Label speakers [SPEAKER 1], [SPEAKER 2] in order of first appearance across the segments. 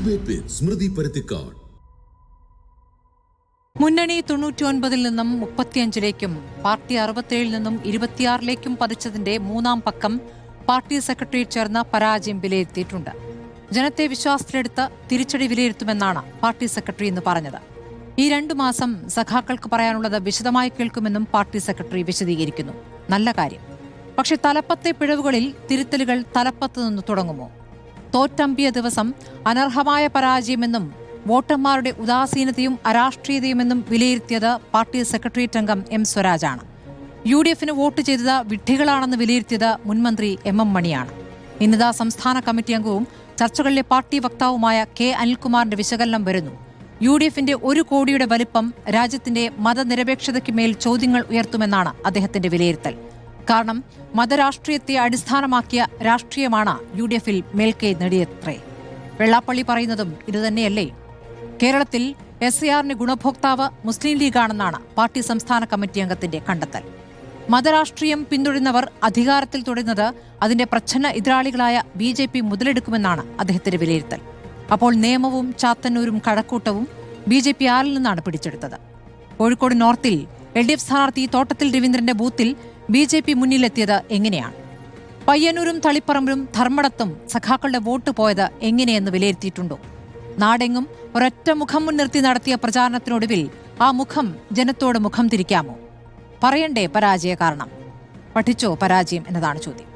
[SPEAKER 1] Debate വിത്ത് സ്മൃതി പരുത്തിക്കാട്.
[SPEAKER 2] മുന്നണി 99 നിന്നും 35ലേക്കും party 67 നിന്നും 26ലേക്കും പതിച്ചതിന്റെ മൂന്നാം പക്കം പാർട്ടി സെക്രട്ടേറിയറ്റ് ചേർന്ന പരാജയം വിലയിരുത്തിയിട്ടുണ്ട്. ജനത്തെ വിശ്വാസത്തിലെടുത്ത് തിരിച്ചടി വിലയിരുത്തുമെന്നാണ് പാർട്ടി സെക്രട്ടറി ഇന്ന് പറഞ്ഞത്. ഈ 2 മാസം സഖാക്കൾക്ക് പറയാനുള്ളത് വിശദമായി കേൾക്കുമെന്നും പാർട്ടി സെക്രട്ടറി വിശദീകരിക്കുന്നു. നല്ല കാര്യം. പക്ഷെ തലപ്പത്തെ പിഴവുകളിൽ തിരുത്തലുകൾ തലപ്പത്ത് നിന്ന് തുടങ്ങുമോ? തോറ്റമ്പിയ ദിവസം അനർഹമായ പരാജയമെന്നും വോട്ടർമാരുടെ ഉദാസീനതയും അരാഷ്ട്രീയതയുമെന്നും വിലയിരുത്തിയത് പാർട്ടി സെക്രട്ടേറിയറ്റ് അംഗം എം സ്വരാജാണ്. UDFന് വോട്ട് ചെയ്തത് വിഡ്ഢികളാണെന്ന് വിലയിരുത്തിയത് മുൻമന്ത്രി എം മണിയാണ്. ഇന്നിതാ സംസ്ഥാന കമ്മിറ്റി അംഗവും ചർച്ചകളിലെ പാർട്ടി വക്താവുമായ കെ അനിൽകുമാറിന്റെ വിശകലനം വരുന്നു. UDFന്റെ 1 കോടിയുടെ വലിപ്പം രാജ്യത്തിന്റെ മതനിരപേക്ഷതയ്ക്ക് മേൽ ചോദ്യങ്ങൾ ഉയർത്തുമെന്നാണ് അദ്ദേഹത്തിന്റെ വിലയിരുത്തൽ. കാരണം മതരാഷ്ട്രീയത്തെ അടിസ്ഥാനമാക്കിയ രാഷ്ട്രീയമാണ് UDFൽ മേൽക്കൈ നേടിയത്രേ. വെള്ളാപ്പള്ളി പറയുന്നതും ഇതുതന്നെയല്ലേ? കേരളത്തിൽ SARന് ഗുണഭോക്താവ് മുസ്ലിം ലീഗാണെന്നാണ് പാർട്ടി സംസ്ഥാന കമ്മിറ്റി അംഗത്തിന്റെ കണ്ടെത്തൽ. മതരാഷ്ട്രീയം പിന്തുടരുന്നവർ അധികാരത്തിൽ തുടരുന്നത് അതിന്റെ പ്രച്ഛന്ന എതിരാളികളായ BJP മുതലെടുക്കുമെന്നാണ് അദ്ദേഹത്തിന്റെ വിലയിരുത്തൽ. അപ്പോൾ നിയമവും ചാത്തന്നൂരും കഴക്കൂട്ടവും BJP ആരിൽ നിന്നാണ് പിടിച്ചെടുത്തത്? കോഴിക്കോട് നോർത്തിൽ LDF സ്ഥാനാർത്ഥി തോട്ടത്തിൽ രവീന്ദ്രന്റെ ബൂത്തിൽ BJP മുന്നിലെത്തിയത് എങ്ങനെയാണ്? പയ്യന്നൂരും തളിപ്പറമ്പിലും ധർമ്മടത്തും സഖാക്കളുടെ വോട്ട് പോയത് എങ്ങനെയെന്ന് വിലയിരുത്തിയിട്ടുണ്ടോ? നാടെങ്ങും ഒരൊറ്റ മുഖം മുൻനിർത്തി നടത്തിയ പ്രചാരണത്തിനൊടുവിൽ ആ മുഖം ജനത്തോട് മുഖം തിരിക്കാമോ? പറയണ്ടേ പരാജയ കാരണം? പഠിച്ചോ പരാജയം എന്നതാണ് ചോദ്യം.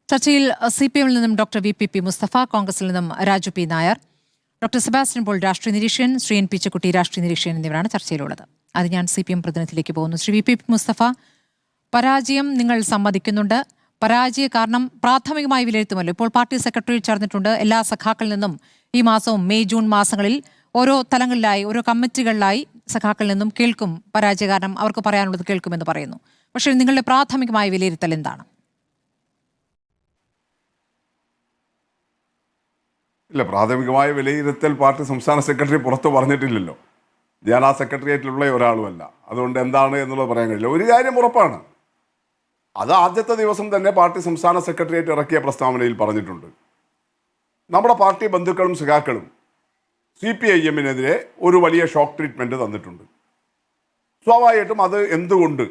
[SPEAKER 2] ചർച്ചയിൽ CPMൽ നിന്നും ഡോക്ടർ VPP മുസ്തഫ, കോൺഗ്രസിൽ നിന്നും രാജു P നായർ, ഡോക്ടർ സെബാസ്റ്റ്യൻ പോൾ രാഷ്ട്രീയ നിരീക്ഷകൻ, ശ്രീ N പിച്ചക്കുട്ടി രാഷ്ട്രീയ നിരീക്ഷകൻ എന്നിവരാണ് ചർച്ചയിലുള്ളത്. അത് ഞാൻ CPM പ്രതിനിധിയിലേക്ക് പോകുന്നു. ശ്രീ VPP മുസ്തഫ, പരാജയം നിങ്ങൾ സമ്മതിക്കുന്നുണ്ട്. പരാജയ കാരണം പ്രാഥമികമായി വിലയിരുത്തുമല്ലോ. ഇപ്പോൾ പാർട്ടി സെക്രട്ടറി ചേർന്നിട്ടുണ്ട്. എല്ലാ സഖാക്കളിൽ നിന്നും ഈ മാസവും മെയ് ജൂൺ മാസങ്ങളിൽ ഓരോ തലങ്ങളിലായി ഓരോ കമ്മിറ്റികളിലായി സഖാക്കളിൽ നിന്നും കേൾക്കും പരാജയ കാരണം, അവർക്ക് പറയാനുള്ളത് കേൾക്കുമെന്ന് പറയുന്നു. പക്ഷേ നിങ്ങളുടെ പ്രാഥമികമായ വിലയിരുത്തൽ എന്താണ്?
[SPEAKER 3] ഇല്ല, പ്രാഥമികമായ വിലയിരുത്തൽ പാർട്ടി സംസ്ഥാന സെക്രട്ടറി പുറത്ത് പറഞ്ഞിട്ടില്ലല്ലോ. ഞാൻ ആ സെക്രട്ടേറിയറ്റിലുള്ള ഒരാളുമല്ല. അതുകൊണ്ട് എന്താണ് എന്നുള്ളത് പറയാൻ കഴിയില്ല. ഒരു കാര്യം ഉറപ്പാണ്, അത് ആദ്യത്തെ ദിവസം തന്നെ പാർട്ടി സംസ്ഥാന സെക്രട്ടേറിയറ്റ് ഇറക്കിയ പ്രസ്താവനയിൽ പറഞ്ഞിട്ടുണ്ട്. നമ്മുടെ പാർട്ടി ബന്ധുക്കളും സഖാക്കളും CPIMനെതിരെ ഒരു വലിയ ഷോക്ക് ട്രീറ്റ്മെൻറ്റ് തന്നിട്ടുണ്ട്. സ്വാഭാവികമായിട്ടും അത് എന്തുകൊണ്ട്,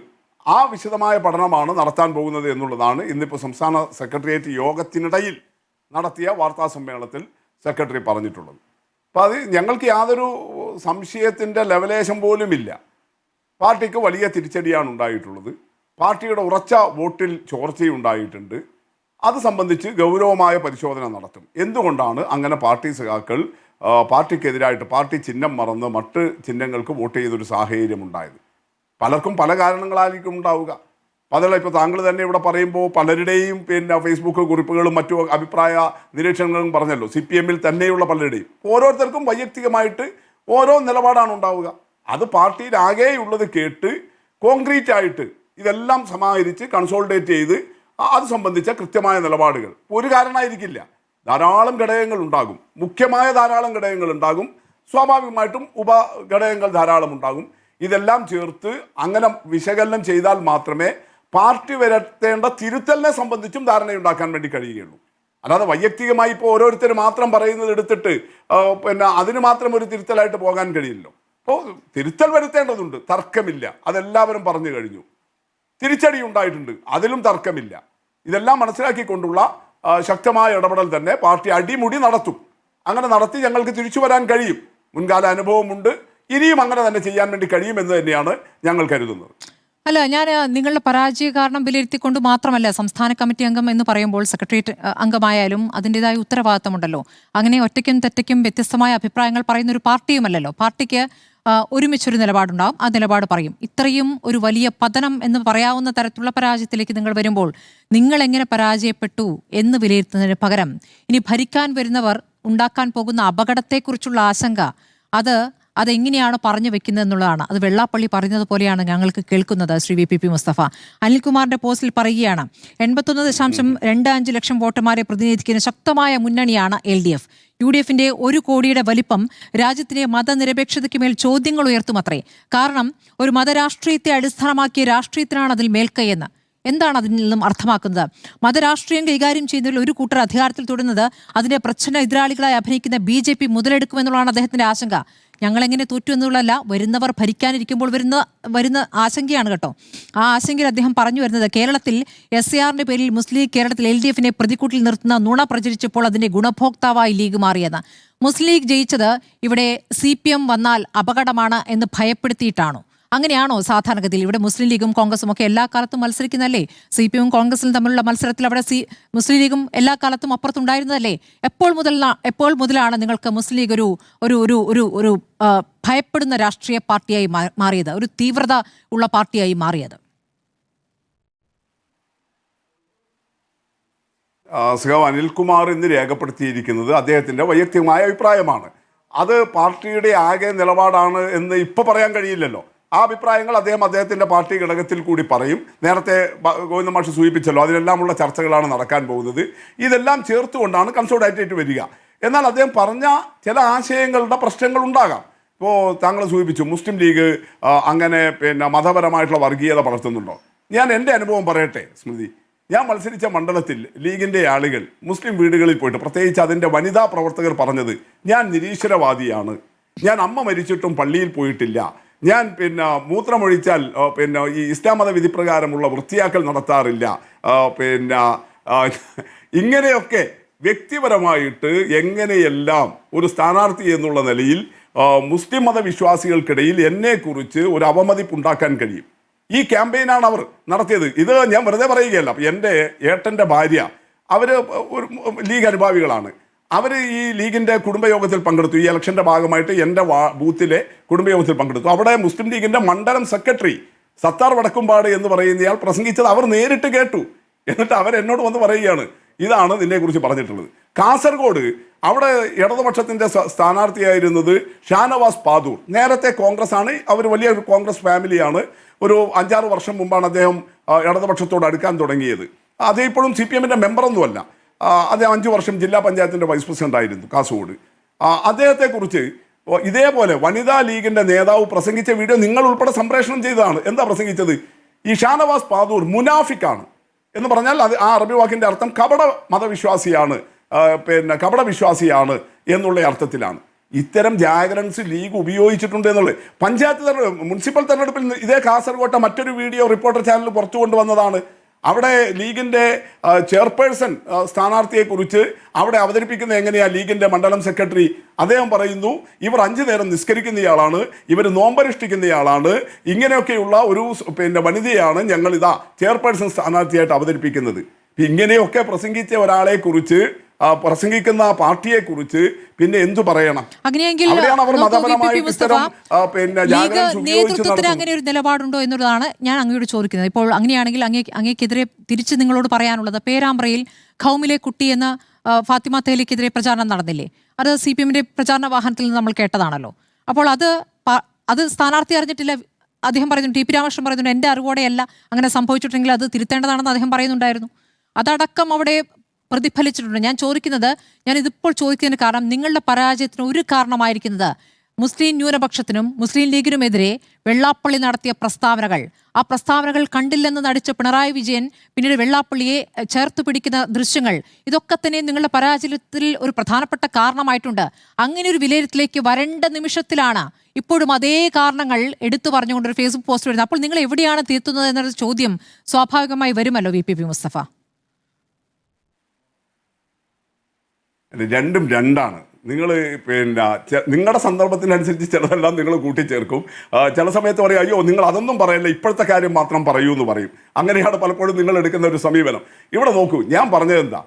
[SPEAKER 3] ആ വിശദമായ പഠനമാണ് നടത്താൻ പോകുന്നത് എന്നുള്ളതാണ് ഇന്നിപ്പോൾ സംസ്ഥാന സെക്രട്ടേറിയറ്റ് യോഗത്തിനിടയിൽ നടത്തിയ വാർത്താ സമ്മേളനത്തിൽ സെക്രട്ടറി പറഞ്ഞിട്ടുള്ളത്. അപ്പോൾ അത് ഞങ്ങൾക്ക് യാതൊരു സംശയത്തിൻ്റെ ലെവലേശം പോലുമില്ല. പാർട്ടിക്ക് വലിയ തിരിച്ചടിയാണ് ഉണ്ടായിട്ടുള്ളത്. പാർട്ടിയുടെ ഉറച്ച വോട്ടിൽ ചോർച്ചയുണ്ടായിട്ടുണ്ട്. അത് സംബന്ധിച്ച് ഗൗരവമായ പരിശോധന നടത്തും. എന്തുകൊണ്ടാണ് അങ്ങനെ പാർട്ടി സഖാക്കൾ പാർട്ടിക്കെതിരായിട്ട് പാർട്ടി ചിഹ്നം മറന്ന് മറ്റ് ചിഹ്നങ്ങൾക്ക് വോട്ട് ചെയ്തൊരു സാഹചര്യം ഉണ്ടായത്? പലർക്കും പല കാരണങ്ങളായിരിക്കും ഉണ്ടാവുക. അതല്ല, ഇപ്പോൾ താങ്കൾ തന്നെ ഇവിടെ പറയുമ്പോൾ പലരുടെയും ഫേസ്ബുക്ക് കുറിപ്പുകളും മറ്റു അഭിപ്രായ നിരീക്ഷണങ്ങളും പറഞ്ഞല്ലോ. CPMൽ തന്നെയുള്ള പലരുടെയും ഓരോരുത്തർക്കും വൈയക്തികമായിട്ട് ഓരോ നിലപാടാണ് ഉണ്ടാവുക. അത് പാർട്ടിയിലാകെയുള്ളത് കേട്ട് കോൺക്രീറ്റ് ആയിട്ട് ഇതെല്ലാം സമാഹരിച്ച് കൺസോൾട്ടേറ്റ് ചെയ്ത് അത് സംബന്ധിച്ച കൃത്യമായ നിലപാടുകൾ ഒരു കാരണമായിരിക്കില്ല. ധാരാളം ഘടകങ്ങൾ ഉണ്ടാകും, മുഖ്യമായ ധാരാളം ഘടകങ്ങൾ ഉണ്ടാകും, സ്വാഭാവികമായിട്ടും ഉപഘടകങ്ങൾ ധാരാളം ഉണ്ടാകും. ഇതെല്ലാം ചേർത്ത് അങ്ങനെ വിശകലനം ചെയ്താൽ മാത്രമേ പാർട്ടി വരുത്തേണ്ട തിരുത്തലിനെ സംബന്ധിച്ചും ധാരണയുണ്ടാക്കാൻ വേണ്ടി കഴിയുകയുള്ളൂ. അല്ലാതെ വൈയക്തികമായി ഇപ്പോൾ ഓരോരുത്തർ മാത്രം പറയുന്നത് എടുത്തിട്ട് അതിന് മാത്രം ഒരു തിരുത്തലായിട്ട് പോകാൻ കഴിയില്ലല്ലോ. അപ്പോൾ തിരുത്തൽ വരുത്തേണ്ടതുണ്ട്, തർക്കമില്ല, അതെല്ലാവരും പറഞ്ഞു കഴിഞ്ഞു. തിരിച്ചടി ഉണ്ടായിട്ടുണ്ട്, അതിലും തർക്കമില്ല. ഇതെല്ലാം മനസ്സിലാക്കിക്കൊണ്ടുള്ള ശക്തമായ ഇടപെടൽ തന്നെ പാർട്ടി അടിമുടി നടത്തും. അങ്ങനെ നടത്തി ഞങ്ങൾക്ക് തിരിച്ചു വരാൻ കഴിയും. മുൻകാല അനുഭവമുണ്ട്, ഇനിയും അങ്ങനെ തന്നെ ചെയ്യാൻ വേണ്ടി കഴിയുമെന്ന് തന്നെയാണ് ഞങ്ങൾ കരുതുന്നത്.
[SPEAKER 2] അല്ല, ഞാൻ നിങ്ങളുടെ പരാജയ കാരണം വിലയിരുത്തിക്കൊണ്ട് മാത്രമല്ല, സംസ്ഥാന കമ്മിറ്റി അംഗം എന്ന് പറയുമ്പോൾ സെക്രട്ടേറിയറ്റ് അംഗമായാലും അതിൻ്റെതായ ഉത്തരവാദിത്തമുണ്ടല്ലോ. അങ്ങനെ ഒറ്റയ്ക്കും തെറ്റയ്ക്കും വ്യത്യസ്തമായ അഭിപ്രായങ്ങൾ പറയുന്ന ഒരു പാർട്ടിയുമല്ലല്ലോ. പാർട്ടിക്ക് ഒരുമിച്ചൊരു നിലപാടുണ്ടാവും, ആ നിലപാട് പറയും. ഇത്രയും ഒരു വലിയ പതനം എന്ന് പറയാവുന്ന തരത്തിലുള്ള പരാജയത്തിലേക്ക് നിങ്ങൾ വരുമ്പോൾ നിങ്ങൾ എങ്ങനെ പരാജയപ്പെട്ടു എന്ന് വിലയിരുത്തുന്നതിന് പകരം ഇനി ഭരിക്കാൻ വരുന്നവർ ഉണ്ടാക്കാൻ പോകുന്ന അപകടത്തെക്കുറിച്ചുള്ള ആശങ്ക, അത് അതെങ്ങനെയാണ് പറഞ്ഞു വെക്കുന്നത് എന്നുള്ളതാണ്. അത് വെള്ളാപ്പള്ളി പറയുന്നത് പോലെയാണ് ഞങ്ങൾക്ക് കേൾക്കുന്നത്. ശ്രീ VPP മുസ്തഫ അനിൽകുമാറിന്റെ പോസ്റ്റിൽ പറയുകയാണ്, 81.25 ലക്ഷം വോട്ടർമാരെ പ്രതിനിധീകരിക്കുന്ന ശക്തമായ മുന്നണിയാണ് LDF. UDFന്റെ 1 കോടിയുടെ വലിപ്പം രാജ്യത്തിന്റെ മതനിരപേക്ഷതയ്ക്ക് മേൽ ചോദ്യങ്ങൾ ഉയർത്തുമത്രേ. കാരണം ഒരു മതരാഷ്ട്രീയത്തെ അടിസ്ഥാനമാക്കിയ രാഷ്ട്രീയത്തിനാണ് അതിൽ മേൽക്കൈയെന്ന്. എന്താണ് അതിൽ നിന്നും അർത്ഥമാക്കുന്നത്? മതരാഷ്ട്രീയം കൈകാര്യം ചെയ്യുന്നതിൽ ഒരു കൂട്ടർ അധികാരത്തിൽ തുടരുന്നത് അതിന്റെ പ്രച്ഛന്ന എതിരാളികളായി അഭിനയിക്കുന്ന BJP മുതലെടുക്കുമെന്നുള്ളതാണ് അദ്ദേഹത്തിന്റെ ആശങ്ക. ഞങ്ങളെങ്ങനെ തോറ്റു എന്നുള്ളതല്ല, വരുന്നവർ ഭരിക്കാനിരിക്കുമ്പോൾ വരുന്ന ആശങ്കയാണ് കേട്ടോ. ആ ആശങ്കയിൽ അദ്ദേഹം പറഞ്ഞു വരുന്നത്, കേരളത്തിൽ SARന്റെ പേരിൽ മുസ്ലിം ലീഗ് കേരളത്തിൽ LDFനെ പ്രതിക്കൂട്ടിൽ നിർത്തുന്ന നുണ പ്രചരിച്ചപ്പോൾ അതിന്റെ ഗുണഭോക്താവായി ലീഗ് മാറിയെന്ന്. മുസ്ലിം ലീഗ് ജയിച്ചത് ഇവിടെ CPM വന്നാൽ അപകടമാണ് എന്ന് ഭയപ്പെടുത്തിയിട്ടാണോ? അങ്ങനെയാണോ സാധാരണഗതിയിൽ? ഇവിടെ മുസ്ലിം ലീഗും കോൺഗ്രസും ഒക്കെ എല്ലാ കാലത്തും മത്സരിക്കുന്നതല്ലേ? CPM കോൺഗ്രസും തമ്മിലുള്ള മത്സരത്തിൽ അവിടെ മുസ്ലിം ലീഗും എല്ലാ കാലത്തും അപ്പുറത്തുണ്ടായിരുന്നതല്ലേ? എപ്പോൾ മുതലാണ് നിങ്ങൾക്ക് മുസ്ലിം ലീഗ് ഒരു ഭയപ്പെടുന്ന രാഷ്ട്രീയ പാർട്ടിയായി മാറിയത്, ഒരു തീവ്രത ഉള്ള പാർട്ടിയായി മാറിയത്?
[SPEAKER 3] അനിൽകുമാർ ഇന്ന് രേഖപ്പെടുത്തിയിരിക്കുന്നത് അദ്ദേഹത്തിന്റെ വൈയക്തികമായ അഭിപ്രായമാണ്. അത് പാർട്ടിയുടെ ആകെ നിലപാടാണ് എന്ന് ഇപ്പൊ പറയാൻ കഴിയില്ലല്ലോ. ആ അഭിപ്രായങ്ങൾ അദ്ദേഹത്തിന്റെ പാർട്ടി ഘടകത്തിൽ കൂടി പറയും. നേരത്തെ ഗോവിന്ദ മാഷ് സൂചിപ്പിച്ചല്ലോ, അതിലെല്ലാമുള്ള ചർച്ചകളാണ് നടക്കാൻ പോകുന്നത്. ഇതെല്ലാം ചേർത്തുകൊണ്ടാണ് കൺസോളിഡേറ്റ് വരിക. എന്നാൽ അദ്ദേഹം പറഞ്ഞ ചില ആശയങ്ങളുടെ പ്രശ്നങ്ങൾ ഉണ്ടാകാം. ഇപ്പോൾ താങ്കൾ സൂചിപ്പിച്ചു മുസ്ലിം ലീഗ് അങ്ങനെ മതപരമായിട്ടുള്ള വർഗീയത വളർത്തുന്നുണ്ടോ? ഞാൻ എൻ്റെ അനുഭവം പറയട്ടെ സ്മൃതി. ഞാൻ മത്സരിച്ച മണ്ഡലത്തിൽ ലീഗിൻ്റെ ആളുകൾ മുസ്ലിം വീടുകളിൽ പോയിട്ട്, പ്രത്യേകിച്ച് അതിൻ്റെ വനിതാ പ്രവർത്തകർ പറഞ്ഞത്, ഞാൻ നിരീശ്വരവാദിയാണ്, ഞാൻ അമ്മ മരിച്ചിട്ടും പള്ളിയിൽ പോയിട്ടില്ല, ഞാൻ മൂത്രമൊഴിച്ചാൽ ഈ ഇസ്ലാം മത വിധിപ്രകാരമുള്ള വൃത്തിയാക്കൽ നടത്താറില്ല, ഇങ്ങനെയൊക്കെ വ്യക്തിപരമായിട്ട് എങ്ങനെയെല്ലാം ഒരു സ്ഥാനാർത്ഥി എന്നുള്ള നിലയിൽ മുസ്ലിം മതവിശ്വാസികൾക്കിടയിൽ എന്നെക്കുറിച്ച് ഒരു അവമതിപ്പുണ്ടാക്കാൻ കഴിയും. ഈ ക്യാമ്പയിനാണ് അവർ നടത്തിയത്. ഇത് ഞാൻ വെറുതെ പറയുകയല്ല. എൻ്റെ ഏട്ടൻ്റെ ഭാര്യ അവർ ഒരു ലീഗ് അനുഭാവികളാണ്. അവർ ഈ ലീഗിൻ്റെ കുടുംബയോഗത്തിൽ പങ്കെടുത്തു. ഈ ഇലക്ഷൻ്റെ ഭാഗമായിട്ട് എൻ്റെ ബൂത്തിലെ കുടുംബയോഗത്തിൽ പങ്കെടുത്തു. അവിടെ മുസ്ലിം ലീഗിൻ്റെ മണ്ഡലം സെക്രട്ടറി സത്താർ വടക്കുംപാട് എന്ന് പറയുന്നയാൾ പ്രസംഗിച്ചത് അവർ നേരിട്ട് കേട്ടു. എന്നിട്ട് അവരെന്നോട് വന്ന് പറയുകയാണ്, ഇതാണ് നിന്നെക്കുറിച്ച് പറഞ്ഞിട്ടുള്ളത്. കാസർഗോഡ് അവിടെ ഇടതുപക്ഷത്തിൻ്റെ സ്ഥാനാർത്ഥിയായിരുന്നത് ഷാനവാസ് പാദൂർ. നേരത്തെ കോൺഗ്രസ് ആണ്, അവർ വലിയ കോൺഗ്രസ് ഫാമിലിയാണ്. ഒരു 5-6 വർഷം മുമ്പാണ് അദ്ദേഹം ഇടതുപക്ഷത്തോട് അടുക്കാൻ തുടങ്ങിയത്. അദ്ദേഹം ഇപ്പോഴും CPMൻ്റെ മെമ്പറൊന്നുമല്ല. അദ്ദേഹം 5 വർഷം ജില്ലാ പഞ്ചായത്തിൻ്റെ വൈസ് പ്രസിഡന്റ് ആയിരുന്നു കാസർഗോഡ്. അദ്ദേഹത്തെക്കുറിച്ച് ഇതേപോലെ വനിതാ ലീഗിൻ്റെ നേതാവ് പ്രസംഗിച്ച വീഡിയോ നിങ്ങൾ ഉൾപ്പെടെ സംപ്രേഷണം ചെയ്തതാണ്. എന്താ പ്രസംഗിച്ചത്? ഈ ഷാനവാസ് പാദൂർ മുനാഫിക്കാണ് എന്ന് പറഞ്ഞാൽ അത് ആ അറബി വാക്കിൻ്റെ അർത്ഥം കപട മതവിശ്വാസിയാണ്, കപട വിശ്വാസിയാണ് എന്നുള്ള അർത്ഥത്തിലാണ്. ഇത്തരം ജാഗ്രൻസ് ലീഗ് ഉപയോഗിച്ചിട്ടുണ്ട് എന്നുള്ളത് പഞ്ചായത്ത് മുനിസിപ്പൽ തെരഞ്ഞെടുപ്പിൽ ഇതേ കാസർഗോട്ടെ മറ്റൊരു വീഡിയോ റിപ്പോർട്ടർ ചാനൽ പുറത്തു കൊണ്ടുവന്നതാണ്. അവിടെ ലീഗിൻ്റെ ചെയർപേഴ്സൺ സ്ഥാനാർത്ഥിയെക്കുറിച്ച് അവിടെ അവതരിപ്പിക്കുന്ന എങ്ങനെയാണ് ലീഗിൻ്റെ മണ്ഡലം സെക്രട്ടറി അദ്ദേഹം പറയുന്നു, ഇവർ 5 നേരം നിസ്കരിക്കുന്നയാളാണ്, ഇവർ നോമ്പനുഷ്ഠിക്കുന്നയാളാണ്, ഇങ്ങനെയൊക്കെയുള്ള ഒരു വനിതയാണ് ഞങ്ങളിതാ ചെയർപേഴ്സൺ സ്ഥാനാർത്ഥിയായിട്ട് അവതരിപ്പിക്കുന്നത്. ഇങ്ങനെയൊക്കെ പ്രസംഗിച്ച ഒരാളെക്കുറിച്ച് പ്രസംഗിക്കുന്ന പാർട്ടിയെക്കുറിച്ച് പിന്നെ എന്തു പറയണം?
[SPEAKER 2] അങ്ങനെയെങ്കിൽ നേതൃത്വത്തിന് അങ്ങനെ ഒരു നിലപാടുണ്ടോ എന്നുള്ളതാണ് ഞാൻ അങ്ങയോട് ചോദിക്കുന്നത്. ഇപ്പോൾ അങ്ങനെയാണെങ്കിൽ അങ്ങേക്കെതിരെ തിരിച്ച് നിങ്ങളോട് പറയാനുള്ളത്, പേരാമ്പ്രയിൽ ഖൗമിലെ കുട്ടി എന്ന ഫാത്തിമ തേലിക്കെതിരെ പ്രചാരണം നടന്നില്ലേ? അത് CPMന്റെ പ്രചാരണ വാഹനത്തിൽ നിന്ന് നമ്മൾ കേട്ടതാണല്ലോ. അപ്പോൾ അത് സ്ഥാനാർത്ഥി അറിഞ്ഞിട്ടില്ല. അദ്ദേഹം പറയുന്നു, TP രാമകൃഷ്ണൻ പറയുന്നുണ്ട്, എൻ്റെ അറിവോടെയല്ല അങ്ങനെ സംഭവിച്ചിട്ടുണ്ടെങ്കിൽ അത് തിരുത്തേണ്ടതാണെന്ന് അദ്ദേഹം പറയുന്നുണ്ടായിരുന്നു. അതടക്കം അവിടെ പ്രതിഫലിച്ചിട്ടുണ്ട്. ഞാൻ ചോദിക്കുന്നത്, ഞാൻ ഇതിപ്പോൾ ചോദിക്കുന്നതിന് കാരണം, നിങ്ങളുടെ പരാജയത്തിന് ഒരു കാരണമായിരിക്കുന്നത് മുസ്ലിം ന്യൂനപക്ഷത്തിനും മുസ്ലിം ലീഗിനുമെതിരെ വെള്ളാപ്പള്ളി നടത്തിയ പ്രസ്താവനകൾ, ആ പ്രസ്താവനകൾ കണ്ടില്ലെന്ന് നടിച്ച പിണറായി വിജയൻ പിന്നീട് വെള്ളാപ്പള്ളിയെ ചേർത്ത് പിടിക്കുന്ന ദൃശ്യങ്ങൾ, ഇതൊക്കെ തന്നെ നിങ്ങളുടെ പരാജയത്തിൽ ഒരു പ്രധാനപ്പെട്ട കാരണമായിട്ടുണ്ട്. അങ്ങനെ ഒരു വിലയിരുത്തലേക്ക് വരേണ്ട നിമിഷത്തിലാണ് ഇപ്പോഴും അതേ കാരണങ്ങൾ എടുത്തു പറഞ്ഞുകൊണ്ട് ഒരു ഫേസ്ബുക്ക് പോസ്റ്റ് വരുന്നത്. അപ്പോൾ നിങ്ങൾ എവിടെയാണ് തീർത്തുന്നത് എന്നൊരു ചോദ്യം സ്വാഭാവികമായി വരുമല്ലോ VPP മുസ്തഫ.
[SPEAKER 3] രണ്ടും രണ്ടാണ്. നിങ്ങൾ നിങ്ങളുടെ സന്ദർഭത്തിനനുസരിച്ച് ചിലതെല്ലാം നിങ്ങൾ കൂട്ടിച്ചേർക്കും. ചില സമയത്ത് പറയും, അയ്യോ നിങ്ങൾ അതൊന്നും പറയല്ല, ഇപ്പോഴത്തെ കാര്യം മാത്രം പറയൂ എന്ന് പറയും. അങ്ങനെയാണ് പലപ്പോഴും നിങ്ങൾ എടുക്കുന്ന ഒരു സമീപനം. ഇവിടെ നോക്കൂ, ഞാൻ പറഞ്ഞത് എന്താ,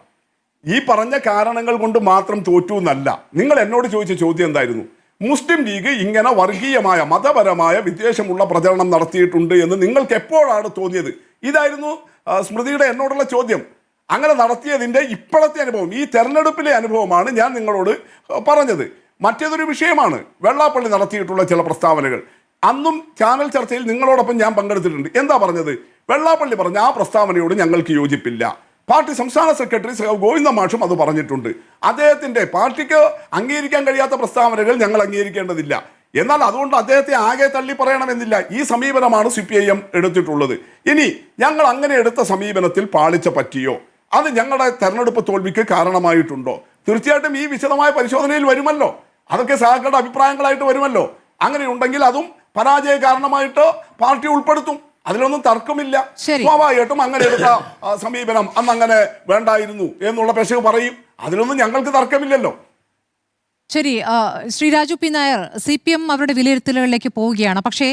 [SPEAKER 3] ഈ പറഞ്ഞ കാരണങ്ങൾ കൊണ്ട് മാത്രം തോറ്റു എന്നല്ല. നിങ്ങൾ എന്നോട് ചോദിച്ച ചോദ്യം എന്തായിരുന്നു? മുസ്ലിം ലീഗ് ഇങ്ങനെ വർഗീയമായ മതപരമായ വിദ്വേഷമുള്ള പ്രചരണം നടത്തിയിട്ടുണ്ട് എന്ന് നിങ്ങൾക്ക് എപ്പോഴാണ് തോന്നിയത്? ഇതായിരുന്നു സ്മൃതിയുടെ എന്നോടുള്ള ചോദ്യം. അങ്ങനെ നടത്തിയതിൻ്റെ ഇപ്പോഴത്തെ അനുഭവം, ഈ തെരഞ്ഞെടുപ്പിലെ അനുഭവമാണ് ഞാൻ നിങ്ങളോട് പറഞ്ഞത്. മറ്റേതൊരു വിഷയമാണ് വെള്ളാപ്പള്ളി നടത്തിയിട്ടുള്ള ചില പ്രസ്താവനകൾ. അന്നും ചാനൽ ചർച്ചയിൽ നിങ്ങളോടൊപ്പം ഞാൻ പങ്കെടുത്തിട്ടുണ്ട്. എന്താ പറഞ്ഞത്? വെള്ളാപ്പള്ളി പറഞ്ഞ ആ പ്രസ്താവനയോട് ഞങ്ങൾക്ക് യോജിപ്പില്ല. പാർട്ടി സംസ്ഥാന സെക്രട്ടറി ഗോവിന്ദ മാഷും അത് പറഞ്ഞിട്ടുണ്ട്. അദ്ദേഹത്തിന്റെ പാർട്ടിക്ക് അംഗീകരിക്കാൻ കഴിയാത്ത പ്രസ്താവനകൾ ഞങ്ങൾ അംഗീകരിക്കേണ്ടതില്ല. എന്നാൽ അതുകൊണ്ട് അദ്ദേഹത്തെ ആകെ തള്ളി പറയണമെന്നില്ല. ഈ സമീപനമാണ് CPIM എടുത്തിട്ടുള്ളത്. ഇനി ഞങ്ങൾ അങ്ങനെ എടുത്ത സമീപനത്തിൽ പാളിച്ച പറ്റിയോ, അത് ഞങ്ങളുടെ തെരഞ്ഞെടുപ്പ് തോൽവിക്ക് കാരണമായിട്ടുണ്ടോ? തീർച്ചയായിട്ടും ഈ വിശദമായ പരിശോധനയിൽ വരുമല്ലോ. അതൊക്കെ സഹാക്കളുടെ അഭിപ്രായങ്ങളായിട്ട് വരുമല്ലോ. അങ്ങനെ ഉണ്ടെങ്കിൽ അതും പരാജയ കാരണമായിട്ട് പാർട്ടി ഉൾപ്പെടുത്തും. അതിലൊന്നും തർക്കമില്ല. സ്വാഭാവികമായിട്ടും അങ്ങനെ എടുത്ത സമീപനം അന്ന് അങ്ങനെ വേണ്ടായിരുന്നു എന്നുള്ള പെശക് പറയും. അതിലൊന്നും ഞങ്ങൾക്ക് തർക്കമില്ലല്ലോ.
[SPEAKER 2] ശരി, ശ്രീ രാജു പി നായർ, CPM അവരുടെ വിലയിരുത്തലുകളിലേക്ക് പോവുകയാണ്. പക്ഷേ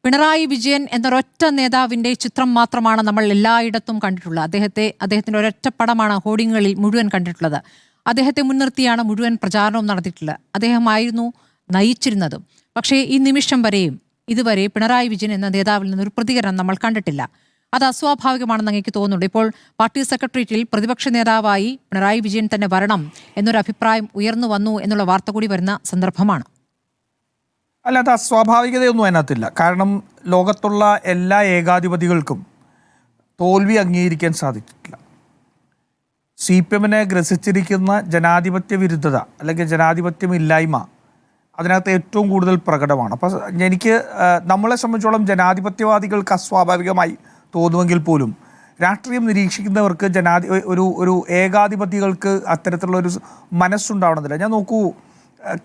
[SPEAKER 2] പിണറായി വിജയൻ എന്നൊരൊറ്റ നേതാവിന്റെ ചിത്രം മാത്രമാണ് നമ്മൾ എല്ലായിടത്തും കണ്ടിട്ടുള്ളത്. അദ്ദേഹത്തിന്റെ ഒരൊറ്റ പടമാണ് ഹോർഡിങ്ങുകളിൽ മുഴുവൻ കണ്ടിട്ടുള്ളത്. അദ്ദേഹത്തെ മുൻനിർത്തിയാണ് മുഴുവൻ പ്രചാരണവും നടത്തിയിട്ടുള്ളത്. അദ്ദേഹമായിരുന്നു നയിച്ചിരുന്നതും. പക്ഷേ ഈ നിമിഷം വരെയും ഇതുവരെ പിണറായി വിജയൻ എന്ന നേതാവിൽ നിന്നൊരു പ്രതികരണം നമ്മൾ കണ്ടിട്ടില്ല. അത് അസ്വാഭാവികമാണെന്ന് അങ്ങേക്ക് തോന്നുന്നുണ്ട്. ഇപ്പോൾ പാർട്ടി സെക്രട്ടേറിയറ്റിൽ പ്രതിപക്ഷ നേതാവായി പിണറായി വിജയൻ തന്നെ വരണം എന്നൊരു അഭിപ്രായം ഉയർന്നു വന്നു എന്നുള്ള വാർത്ത കൂടി വരുന്ന സന്ദർഭമാണ്.
[SPEAKER 4] അല്ല, അത് അസ്വാഭാവികതയൊന്നും അതിനകത്തില്ല. കാരണം ലോകത്തുള്ള എല്ലാ ഏകാധിപതികൾക്കും തോൽവി അംഗീകരിക്കാൻ സാധിച്ചിട്ടില്ല. CPMനെ ഗ്രസിച്ചിരിക്കുന്ന ജനാധിപത്യ വിരുദ്ധത അല്ലെങ്കിൽ ജനാധിപത്യമില്ലായ്മ അതിനകത്ത് ഏറ്റവും കൂടുതൽ പ്രകടമാണ്. അപ്പോൾ എനിക്ക് നമ്മളെ സംബന്ധിച്ചോളം ജനാധിപത്യവാദികൾക്ക് അസ്വാഭാവികമായി തോന്നുമെങ്കിൽ പോലും രാഷ്ട്രീയം നിരീക്ഷിക്കുന്നവർക്ക് ഒരു ഏകാധിപതികൾക്ക് അത്തരത്തിലുള്ള ഒരു മനസ്സുണ്ടാവണമെന്നില്ല. ഞാൻ നോക്കൂ,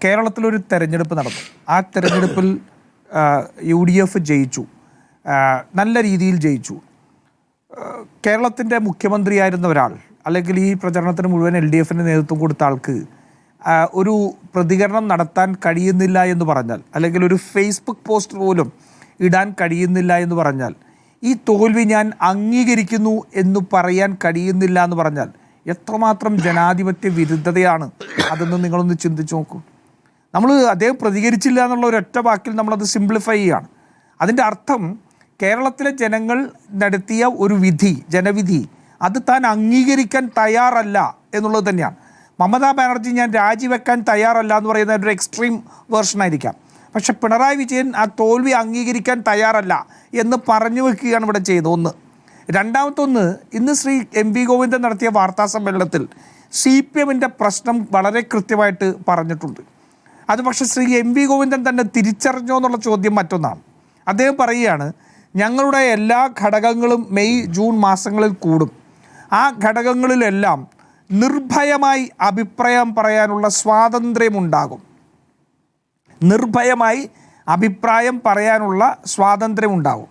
[SPEAKER 4] കേരളത്തിലൊരു തെരഞ്ഞെടുപ്പ് നടന്നു. ആ തെരഞ്ഞെടുപ്പിൽ UDF ജയിച്ചു, നല്ല രീതിയിൽ ജയിച്ചു. കേരളത്തിൻ്റെ മുഖ്യമന്ത്രിയായിരുന്ന ഒരാൾ അല്ലെങ്കിൽ ഈ പ്രചരണത്തിന് മുഴുവൻ LDFന് നേതൃത്വം കൊടുത്ത ആൾക്ക് ഒരു പ്രതികരണം നടത്താൻ കഴിയുന്നില്ല എന്ന് പറഞ്ഞാൽ, അല്ലെങ്കിൽ ഒരു ഫേസ്ബുക്ക് പോസ്റ്റ് പോലും ഇടാൻ കഴിയുന്നില്ല എന്ന് പറഞ്ഞാൽ, ഈ തോൽവി ഞാൻ അംഗീകരിക്കുന്നു എന്ന് പറയാൻ കഴിയുന്നില്ല എന്ന് പറഞ്ഞാൽ എത്രമാത്രം ജനാധിപത്യ വിരുദ്ധതയാണ് അതെന്ന് നിങ്ങളൊന്ന് ചിന്തിച്ചു നോക്കൂ. അദ്ദേഹം പ്രതികരിച്ചില്ല എന്നുള്ള ഒരൊറ്റ വാക്കിൽ നമ്മളത് സിംപ്ലിഫൈ ചെയ്യുകയാണ്. അതിൻ്റെ അർത്ഥം കേരളത്തിലെ ജനങ്ങൾ നടത്തിയ ഒരു ജനവിധി അത് താൻ അംഗീകരിക്കാൻ തയ്യാറല്ല എന്നുള്ളത് തന്നെയാണ്. മമതാ ബാനർജി ഞാൻ രാജിവെക്കാൻ തയ്യാറല്ല എന്ന് പറയുന്ന ഒരു എക്സ്ട്രീം വേർഷൻ ആയിരിക്കാം. പക്ഷെ പിണറായി വിജയൻ ആ തോൽവി അംഗീകരിക്കാൻ തയ്യാറല്ല എന്ന് പറഞ്ഞു വെക്കുകയാണ് ഇവിടെ ചെയ്തത്. ഒന്ന്. രണ്ടാമത്തൊന്ന്, ഇന്ന് ശ്രീ MV ഗോവിന്ദൻ നടത്തിയ വാർത്താ സമ്മേളനത്തിൽ CPMൻ്റെ പ്രശ്നം വളരെ കൃത്യമായിട്ട് പറഞ്ഞിട്ടുണ്ട്. അത് പക്ഷേ ശ്രീ MV ഗോവിന്ദൻ തന്നെ തിരിച്ചറിഞ്ഞോ എന്നുള്ള ചോദ്യം മറ്റൊന്നാണ്. അദ്ദേഹം പറയുകയാണ്, ഞങ്ങളുടെ എല്ലാ ഘടകങ്ങളും മെയ് ജൂൺ മാസങ്ങളിൽ കൂടും. ആ ഘടകങ്ങളിലെല്ലാം നിർഭയമായി അഭിപ്രായം പറയാനുള്ള സ്വാതന്ത്ര്യമുണ്ടാകും. നിർഭയമായി അഭിപ്രായം പറയാനുള്ള സ്വാതന്ത്ര്യമുണ്ടാകും.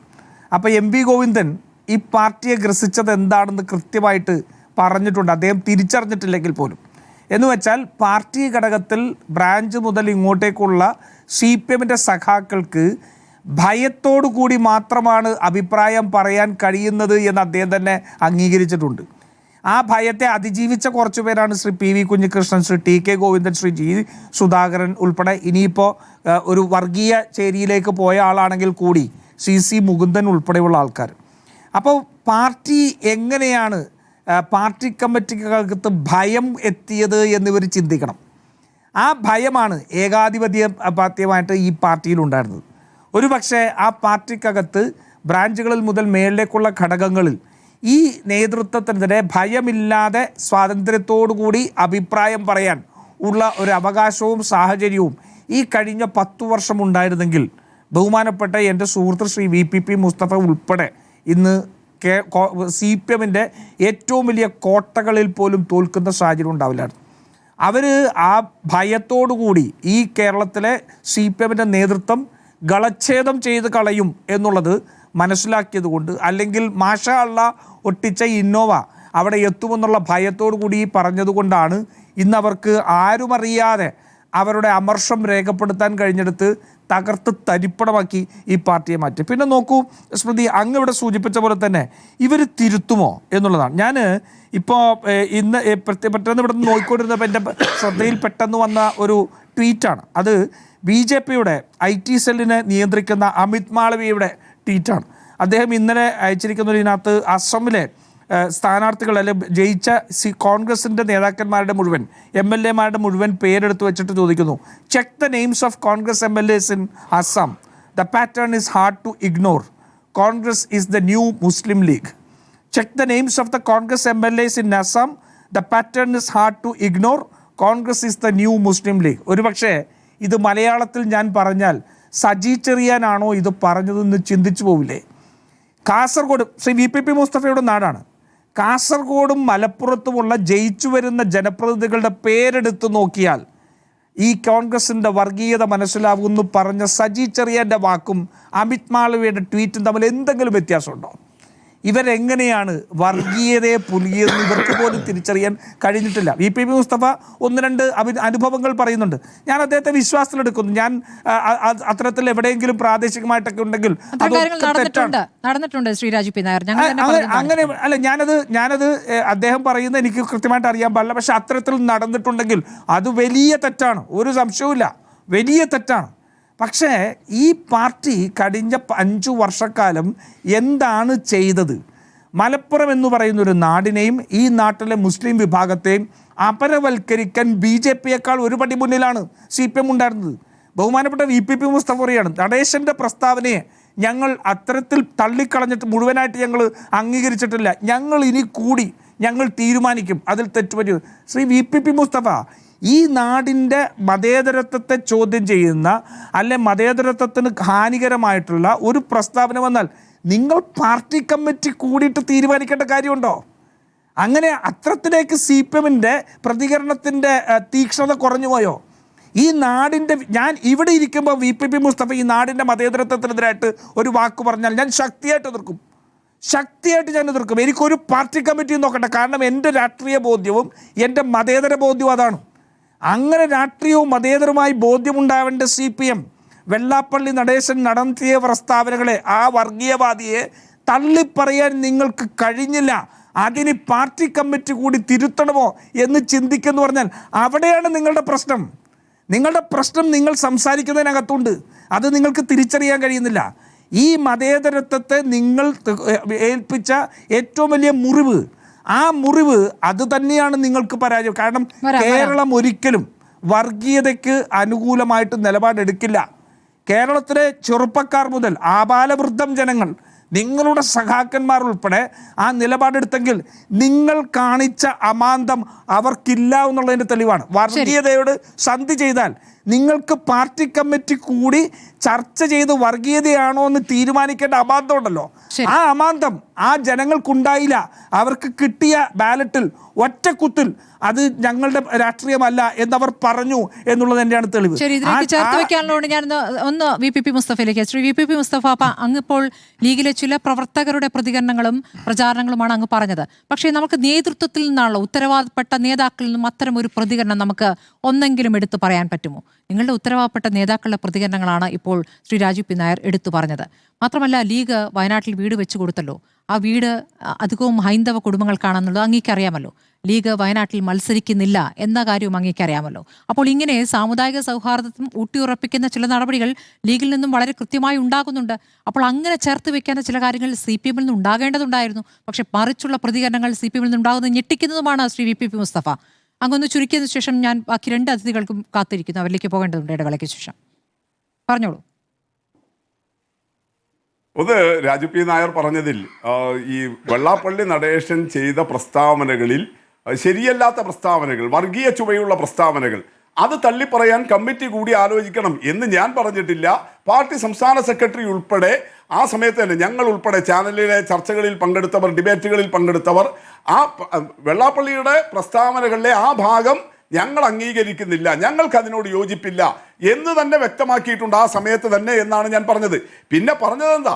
[SPEAKER 4] അപ്പോൾ MV ഗോവിന്ദൻ ഈ പാർട്ടിയെ ഗ്രസിച്ചത് എന്താണെന്ന് കൃത്യമായിട്ട് പറഞ്ഞിട്ടുണ്ട്, അദ്ദേഹം തിരിച്ചറിഞ്ഞിട്ടില്ലെങ്കിൽ പോലും. എന്ന് വെച്ചാൽ പാർട്ടി ഘടകത്തിൽ ബ്രാഞ്ച് മുതൽ ഇങ്ങോട്ടേക്കുള്ള CPMൻ്റെ സഖാക്കൾക്ക് ഭയത്തോടു കൂടി മാത്രമാണ് അഭിപ്രായം പറയാൻ കഴിയുന്നത് എന്ന് അദ്ദേഹം തന്നെ അംഗീകരിച്ചിട്ടുണ്ട്. ആ ഭയത്തെ അതിജീവിച്ച കുറച്ചു പേരാണ് Shri PV Kunhikrishnan, Shri TK Govindan, Shri G Sudhakaran ഉൾപ്പെടെ, ഇനിയിപ്പോൾ ഒരു വർഗീയ ചേരിയിലേക്ക് പോയ ആളാണെങ്കിൽ കൂടി CC മുകുന്ദൻ ഉൾപ്പെടെയുള്ള ആൾക്കാർ. അപ്പോൾ പാർട്ടി എങ്ങനെയാണ് പാർട്ടി കമ്മിറ്റിക്കകത്ത് ഭയം എത്തിയത് എന്നിവർ ചിന്തിക്കണം. ആ ഭയമാണ് ഏകാധിപത്യമായിട്ട് ഈ പാർട്ടിയിലുണ്ടായിരുന്നത്. ഒരു പക്ഷേ ആ പാർട്ടിക്കകത്ത് ബ്രാഞ്ചുകളിൽ മുതൽ മേളിലേക്കുള്ള ഘടകങ്ങളിൽ ഈ നേതൃത്വത്തിനെതിരെ ഭയമില്ലാതെ സ്വാതന്ത്ര്യത്തോടുകൂടി അഭിപ്രായം പറയാൻ ഉള്ള ഒരു അവകാശവും സാഹചര്യവും ഈ കഴിഞ്ഞ 10 വർഷം ഉണ്ടായിരുന്നെങ്കിൽ ബഹുമാനപ്പെട്ട എൻ്റെ സുഹൃത്ത് ശ്രീ VPP മുസ്തഫ ഉൾപ്പെടെ ഇന്ന് CPMൻ്റെ ഏറ്റവും വലിയ കോട്ടകളിൽ പോലും തോൽക്കുന്ന സാഹചര്യം ഉണ്ടാവില്ലായിരുന്നു. അവർ ആ ഭയത്തോടുകൂടി ഈ കേരളത്തിലെ CPMൻ്റെ നേതൃത്വം ഗളച്ഛേദം ചെയ്ത് കളയും എന്നുള്ളത് മനസ്സിലാക്കിയത് കൊണ്ട്, അല്ലെങ്കിൽ മാഷാ അള്ളാ ഒട്ടിച്ച ഇന്നോവ അവിടെ എത്തുമെന്നുള്ള ഭയത്തോടു കൂടി പറഞ്ഞതുകൊണ്ടാണ് ഇന്നവർക്ക് ആരുമറിയാതെ അവരുടെ അമർഷം രേഖപ്പെടുത്താൻ കഴിഞ്ഞെടുത്ത് തകർത്ത് തരിപ്പണമാക്കി ഈ പാർട്ടിയെ മാറ്റി. പിന്നെ നോക്കൂ സ്മൃതി, അങ്ങ് ഇവിടെ സൂചിപ്പിച്ച പോലെ തന്നെ ഇവർ തിരുത്തുമോ എന്നുള്ളതാണ്. ഞാൻ ഇപ്പോൾ ഇന്ന് പെട്ടെന്ന് ഇവിടെ നിന്ന് നോക്കിക്കൊണ്ടിരുന്നപ്പോൾ എൻ്റെ ശ്രദ്ധയിൽ പെട്ടെന്ന് വന്ന ഒരു ട്വീറ്റാണ്. അത് BJPയുടെ IT സെല്ലിനെ നിയന്ത്രിക്കുന്ന അമിത് മാളവിയയുടെ ട്വീറ്റാണ്. അദ്ദേഹം ഇന്നലെ അയച്ചിരിക്കുന്നതിനകത്ത് അസമിലെ സ്ഥാനാർത്ഥികൾ അല്ലെ ജയിച്ച കോൺഗ്രസിൻ്റെ നേതാക്കന്മാരുടെ മുഴുവൻ MLA-മാരുടെ മുഴുവൻ പേരെടുത്ത് വെച്ചിട്ട് ചോദിക്കുന്നു, check the names of Congress MLAs in Assam. The pattern is hard to ignore. Congress is the new Muslim League. Check the names of the Congress MLAs in Assam. The pattern is hard to ignore. Congress is the new Muslim League. ഒരുപക്ഷെ ഇത് മലയാളത്തിൽ ഞാൻ പറഞ്ഞാൽ സജി ചെറിയാനാണോ ഇത് പറഞ്ഞതെന്ന് ചിന്തിച്ചു പോവില്ലേ? Kasaragod Shri VPP മുസ്തഫയുടെ നാടാണ്. കാസർഗോഡും മലപ്പുറത്തുമുള്ള ജയിച്ചു വരുന്ന ജനപ്രതിനിധികളുടെ പേരെടുത്ത് നോക്കിയാൽ ഈ കോൺഗ്രസിൻ്റെ വർഗീയത മനസ്സിലാവുമെന്ന് പറഞ്ഞ സജി ചെറിയാൻ്റെ വാക്കും അമിത് മാളവിയുടെ ട്വീറ്റും തമ്മിൽ എന്തെങ്കിലും വ്യത്യാസമുണ്ടോ? ഇവരെങ്ങനെയാണ് വർഗീയതയെ പുലിയെന്ന് ഇവർക്ക് പോലും തിരിച്ചറിയാൻ കഴിഞ്ഞിട്ടില്ല. VPP മുസ്തഫ ഒന്ന് രണ്ട് അനുഭവങ്ങൾ പറയുന്നുണ്ട്. ഞാൻ അദ്ദേഹത്തെ വിശ്വാസത്തിലെടുക്കുന്നു. ഞാൻ അത്തരത്തിൽ എവിടെയെങ്കിലും പ്രാദേശികമായിട്ടൊക്കെ ഉണ്ടെങ്കിൽ
[SPEAKER 2] നടന്നിട്ടുണ്ട് ശ്രീ രാജു പി നായർ.
[SPEAKER 4] അങ്ങനെ അല്ല, ഞാനത് അദ്ദേഹം പറയുന്നത് എനിക്ക് കൃത്യമായിട്ട് അറിയാൻ പാടില്ല. പക്ഷെ അത്തരത്തിൽ നടന്നിട്ടുണ്ടെങ്കിൽ അത് വലിയ തെറ്റാണ്, ഒരു സംശയവുമില്ല, വലിയ തെറ്റാണ്. പക്ഷേ ഈ പാർട്ടി കഴിഞ്ഞ 5 വർഷക്കാലം എന്താണ് ചെയ്തത്? മലപ്പുറം എന്ന് പറയുന്നൊരു നാടിനെയും ഈ നാട്ടിലെ മുസ്ലിം വിഭാഗത്തെയും അപരവൽക്കരിക്കാൻ BJP-യേക്കാൾ ഒരു പടി മുന്നിലാണ് CPM ഉണ്ടായിരുന്നത്. ബഹുമാനപ്പെട്ട VPP മുസ്തഫ പറയാണ്, നടേശൻ്റെ പ്രസ്താവനയെ ഞങ്ങൾ അത്തരത്തിൽ തള്ളിക്കളഞ്ഞിട്ട് മുഴുവനായിട്ട് ഞങ്ങൾ അംഗീകരിച്ചിട്ടില്ല. ഞങ്ങൾ ഇനി കൂടി ഞങ്ങൾ തീരുമാനിക്കും അതിൽ തെറ്റുപറ്റും. ശ്രീ VPP മുസ്തഫ, ഈ നാടിൻ്റെ മതേതരത്വത്തെ ചോദ്യം ചെയ്യുന്ന അല്ലെ മതേതരത്വത്തിന് ഹാനികരമായിട്ടുള്ള ഒരു പ്രസ്താവന വന്നാൽ നിങ്ങൾ പാർട്ടി കമ്മിറ്റി കൂടിയിട്ട് തീരുമാനിക്കേണ്ട കാര്യമുണ്ടോ? അങ്ങനെ അത്രത്തിലേക്ക് CPM-ൻ്റെ പ്രതികരണത്തിൻ്റെ തീക്ഷ്ണത കുറഞ്ഞു പോയോ? ഈ നാടിൻ്റെ ഞാൻ ഇവിടെ ഇരിക്കുമ്പോൾ VPP മുസ്തഫ ഈ നാടിൻ്റെ മതേതരത്വത്തിനെതിരായിട്ട് ഒരു വാക്ക് പറഞ്ഞാൽ ഞാൻ ശക്തിയായിട്ട് ഞാൻ എതിർക്കും. എനിക്കൊരു പാർട്ടി കമ്മിറ്റിയും നോക്കട്ടെ. കാരണം എൻ്റെ രാഷ്ട്രീയ ബോധ്യവും എൻ്റെ മതേതര ബോധ്യവും അതാണ്. അങ്ങനെ രാഷ്ട്രീയവും മതേതരവുമായി ബോധ്യമുണ്ടാവേണ്ട CPM വെള്ളാപ്പള്ളി നടേശൻ നടത്തിയ പ്രസ്താവനകളെ, ആ വർഗീയവാദിയെ തള്ളിപ്പറയാൻ നിങ്ങൾക്ക് കഴിഞ്ഞില്ല. അതിന് പാർട്ടി കമ്മിറ്റി കൂടി തിരുത്തണമോ എന്ന് ചിന്തിക്കുന്നു പറഞ്ഞാൽ അവിടെയാണ് നിങ്ങളുടെ പ്രശ്നം. നിങ്ങൾ സംസാരിക്കുന്നതിനകത്തുണ്ട്, അത് നിങ്ങൾക്ക് തിരിച്ചറിയാൻ കഴിയുന്നില്ല. ഈ മതേതരത്വത്തെ നിങ്ങൾ ഏൽപ്പിച്ച ഏറ്റവും വലിയ മുറിവ്, ആ മുറിവ് അത് തന്നെയാണ് നിങ്ങൾക്ക് പരാജയം. കാരണം കേരളം ഒരിക്കലും വർഗീയതയ്ക്ക് അനുകൂലമായിട്ട് നിലപാടെടുക്കില്ല. കേരളത്തിലെ ചെറുപ്പക്കാർ മുതൽ ആബാലവൃദ്ധം ജനങ്ങൾ, നിങ്ങളുടെ സഖാക്കന്മാർ ഉൾപ്പെടെ ആ നിലപാടെടുത്തെങ്കിൽ നിങ്ങൾ കാണിച്ച അമാന്തം അവർക്കില്ല എന്നുള്ളതിൻ്റെ തെളിവാണ്. വർഗീയതയോട് സന്ധി ചെയ്താൽ നിങ്ങൾക്ക് പാർട്ടി കമ്മിറ്റി കൂടി ചർച്ച ചെയ്ത് വർഗീയതയാണോ എന്ന് തീരുമാനിക്കേണ്ട അമാന്തം ഉണ്ടല്ലോ, ആ അമാന്തം ആ ജനങ്ങൾക്കുണ്ടായില്ല. അവർക്ക് കിട്ടിയ ബാലറ്റിൽ ഒറ്റക്കുത്തിൽ അത് ഞങ്ങളുടെ രാഷ്ട്രീയമല്ല എന്നവർ പറഞ്ഞു എന്നുള്ളത് തന്നെയാണ് തെളിവ്.
[SPEAKER 2] ശരി, ഇതിലേക്ക് ചേർത്ത് വെക്കാനുള്ളതുകൊണ്ട് ഞാൻ ഒന്ന് VPP മുസ്തഫയിലേക്ക്. ശ്രീ VPP മുസ്തഫ, അങ്ങിപ്പോൾ ലീഗിലെ ചില പ്രവർത്തകരുടെ പ്രതികരണങ്ങളും പ്രചാരണങ്ങളുമാണ് അങ്ങ് പറഞ്ഞത്. പക്ഷേ നമുക്ക് നേതൃത്വത്തിൽ നിന്നുള്ള ഉത്തരവാദപ്പെട്ട നേതാക്കളിൽ നിന്നും അത്തരം ഒരു പ്രതികരണം നമുക്ക് ഒന്നെങ്കിലും എടുത്തു പറയാൻ പറ്റുമോ? നിങ്ങളുടെ ഉത്തരവാദപ്പെട്ട നേതാക്കളുടെ പ്രതികരണങ്ങളാണ് ഇപ്പോൾ ശ്രീ രാജു പി നായർ എടുത്തു പറഞ്ഞത്. മാത്രമല്ല, ലീഗ് വയനാട്ടിൽ വീട് വെച്ചു കൊടുത്തല്ലോ. ആ വീട് അധികവും ഹൈന്ദവ കുടുംബങ്ങൾക്കാണെന്നുള്ളത് അങ്ങേക്കറിയാമല്ലോ. ലീഗ് വയനാട്ടിൽ മത്സരിക്കുന്നില്ല എന്ന കാര്യവും അങ്ങേക്കറിയാമല്ലോ. അപ്പോൾ ഇങ്ങനെ സാമുദായിക സൗഹാർദ്ദം ഊട്ടിയുറപ്പിക്കുന്ന ചില നടപടികൾ ലീഗിൽ നിന്നും വളരെ കൃത്യമായി ഉണ്ടാകുന്നുണ്ട്. അപ്പോൾ അങ്ങനെ ചേർത്ത് വെക്കേണ്ട ചില കാര്യങ്ങൾ CPM-ൽ നിന്ന് ഉണ്ടാകേണ്ടതുണ്ടായിരുന്നു. പക്ഷെ മറിച്ചുള്ള പ്രതികരണങ്ങൾ CPM-ൽ നിന്നുണ്ടാകുന്നത് ഞെട്ടിക്കുന്നതുമാണ്. ശ്രീ VPP മുസ്തഫ, അങ്ങൊന്ന് ചുരുക്കിയതിനു ശേഷം ഞാൻ ബാക്കി 2 അതിഥികൾക്കും കാത്തിരിക്കുന്നു, അവരിലേക്ക് പോകേണ്ടതുണ്ട് ഇടവേളയ്ക്ക് ശേഷം. പറഞ്ഞോളൂ.
[SPEAKER 3] ഒന്ന് രാജു പി നായർ പറഞ്ഞതിൽ ഈ വെള്ളാപ്പള്ളി നടേശൻ ചെയ്ത പ്രസ്താവനകളിൽ ശരിയല്ലാത്ത പ്രസ്താവനകൾ, വർഗീയ ചുവയുള്ള പ്രസ്താവനകൾ, അത് തള്ളിപ്പറയാൻ കമ്മിറ്റി കൂടി ആലോചിക്കണം എന്ന് ഞാൻ പറഞ്ഞിട്ടില്ല. പാർട്ടി സംസ്ഥാന സെക്രട്ടറി ഉൾപ്പെടെ ആ സമയത്ത് തന്നെ ഞങ്ങൾ ഉൾപ്പെടെ ചാനലിലെ ചർച്ചകളിൽ പങ്കെടുത്തവർ, ഡിബേറ്റുകളിൽ പങ്കെടുത്തവർ ആ വെള്ളാപ്പള്ളിയുടെ പ്രസ്താവനകളിലെ ആ ഭാഗം ഞങ്ങൾ അംഗീകരിക്കുന്നില്ല, ഞങ്ങൾക്ക് അതിനോട് യോജിപ്പില്ല എന്ന് തന്നെ വ്യക്തമാക്കിയിട്ടുണ്ട് ആ സമയത്ത് തന്നെ എന്നാണ് ഞാൻ പറഞ്ഞത്. പിന്നെ പറഞ്ഞതെന്താ,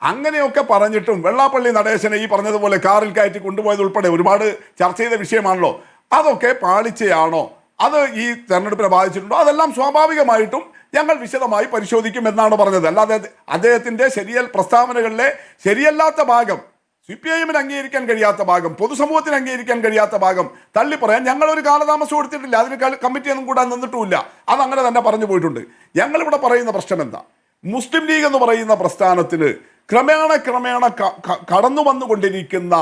[SPEAKER 3] അങ്ങനെയൊക്കെ പറഞ്ഞിട്ടും വെള്ളാപ്പള്ളി നടേശനെ ഈ പറഞ്ഞതുപോലെ കാറിൽ കയറ്റി കൊണ്ടുപോയത് ഉൾപ്പെടെ ഒരുപാട് ചർച്ച ചെയ്ത വിഷയമാണല്ലോ. അതൊക്കെ പാളിച്ചയാണോ, അത് ഈ തെരഞ്ഞെടുപ്പിനെ ബാധിച്ചിട്ടുണ്ടോ, അതെല്ലാം സ്വാഭാവികമായിട്ടും ഞങ്ങൾ വിശദമായി പരിശോധിക്കും എന്നാണ് പറഞ്ഞത്. അല്ലാതെ അദ്ദേഹത്തിൻ്റെ പ്രസ്താവനകളിലെ ശരിയല്ലാത്ത ഭാഗം, CPI-ന് അംഗീകരിക്കാൻ കഴിയാത്ത ഭാഗം, പൊതുസമൂഹത്തിന് അംഗീകരിക്കാൻ കഴിയാത്ത ഭാഗം തള്ളിപ്പറയാൻ ഞങ്ങളൊരു കാലതാമസം കൊടുത്തിട്ടില്ല. അതിന് കമ്മിറ്റിയൊന്നും കൂടാൻ നിന്നിട്ടുമില്ല. അതങ്ങനെ തന്നെ പറഞ്ഞു പോയിട്ടുണ്ട്. ഞങ്ങളിവിടെ പറയുന്ന പ്രശ്നം എന്താ, മുസ്ലിം ലീഗ് എന്ന് പറയുന്ന പ്രസ്ഥാനത്തിന് ക്രമേണ കടന്നു വന്നുകൊണ്ടിരിക്കുന്ന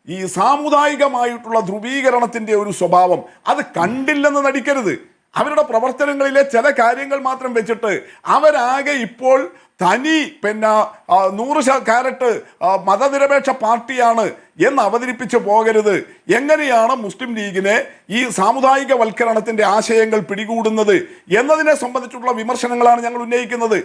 [SPEAKER 3] ഈ സാമുദായികമായിട്ടുള്ള ധ്രുവീകരണത്തിന്റെ ഒരു സ്വഭാവം അത് കണ്ടില്ലെന്ന് നടിക്കരുത്. അവരുടെ പ്രവർത്തനങ്ങളിലെ ചില കാര്യങ്ങൾ മാത്രം വെച്ചിട്ട് അവരാകെ ഇപ്പോൾ തനി 100% മതനിരപേക്ഷ പാർട്ടിയാണ് എന്ന് അവതരിപ്പിച്ച് പോകരുത്. എങ്ങനെയാണ് മുസ്ലിം ലീഗിനെ ഈ സാമുദായിക വൽക്കരണത്തിന്റെ ആശയങ്ങൾ പിടികൂടുന്നത് എന്നതിനെ സംബന്ധിച്ചുള്ള വിമർശനങ്ങളാണ് ഞങ്ങൾ ഉന്നയിക്കുന്നത്.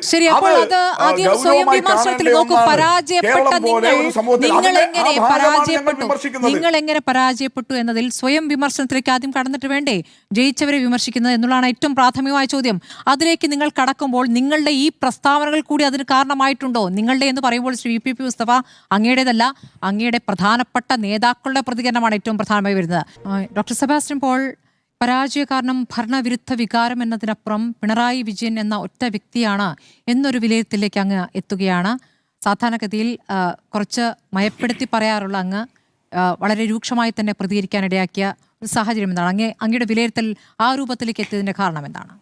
[SPEAKER 2] നിങ്ങൾ എങ്ങനെ പരാജയപ്പെട്ടു എന്നതിൽ സ്വയം വിമർശനത്തിലേക്ക് ആദ്യം കടന്നിട്ട് വേണ്ടേ ജയിച്ചവരെ വിമർശിക്കുന്നത് എന്നുള്ളതാണ് ഏറ്റവും പ്രാഥമികമായ ചോദ്യം. അതിലേക്ക് നിങ്ങൾ കടക്കുമ്പോൾ നിങ്ങളുടെ ഈ പ്രസ്താവനകൾ കൂടി അതിന് കാരണമായിട്ടുണ്ടോ? നിങ്ങളുടെ എന്ന് പറയുമ്പോൾ ശ്രീ VP മുസ്തഫ അങ്ങയുടേതല്ല, അങ്ങയുടെ പ്രധാനപ്പെട്ട നേതാക്കളുടെ പ്രതികരണമാണ് ഏറ്റവും പ്രധാനമായി വരുന്നത്. ഡോക്ടർ സെബാസ്റ്റ്യൻ പോൾ, പരാജയ കാരണം ഭരണവിരുദ്ധ വികാരം എന്നതിനപ്പുറം പിണറായി വിജയൻ എന്ന ഒറ്റ വ്യക്തിയാണ് എന്നൊരു വിലയിരുത്തലിലേക്ക് അങ്ങ് എത്തുകയാണ്. സാധാരണഗതിയിൽ കുറച്ച് മയപ്പെടുത്തി പറയാറുള്ള അങ്ങ് വളരെ രൂക്ഷമായി തന്നെ പ്രതികരിക്കാനിടയാക്കിയ ഒരു സാഹചര്യം എന്താണ്? അങ്ങയുടെ വിലയിരുത്തൽ ആ രൂപത്തിലേക്ക് എത്തിയതിന്റെ കാരണം എന്താണ്?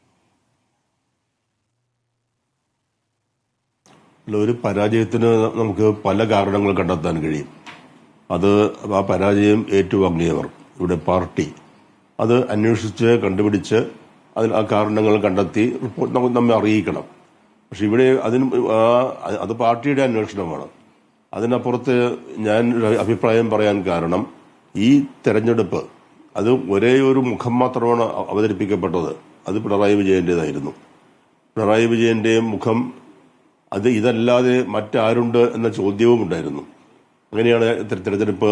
[SPEAKER 5] ഒരു പരാജയത്തിന് നമുക്ക് പല കാരണങ്ങൾ കണ്ടെത്താൻ കഴിയും. അത് ആ പരാജയം ഏറ്റുവാങ്ങിയവർ, ഇവിടെ പാർട്ടി, അത് അന്വേഷിച്ച് കണ്ടുപിടിച്ച് അതിൽ ആ കാരണങ്ങൾ കണ്ടെത്തി നമ്മെ അറിയിക്കണം. പക്ഷെ ഇവിടെ അത് പാർട്ടിയുടെ അന്വേഷണമാണ്. അതിനപ്പുറത്ത് ഞാൻ അഭിപ്രായം പറയാൻ കാരണം ഈ തെരഞ്ഞെടുപ്പ് അത് ഒരേ ഒരു മുഖം മാത്രമാണ് അവതരിപ്പിക്കപ്പെട്ടത്. അത് പിണറായി വിജയന്റേതായിരുന്നു. പിണറായി വിജയന്റെ മുഖം അത് ഇതല്ലാതെ മറ്റാരുണ്ട് എന്ന ചോദ്യവും ഉണ്ടായിരുന്നു. അങ്ങനെയാണ് തെരഞ്ഞെടുപ്പ്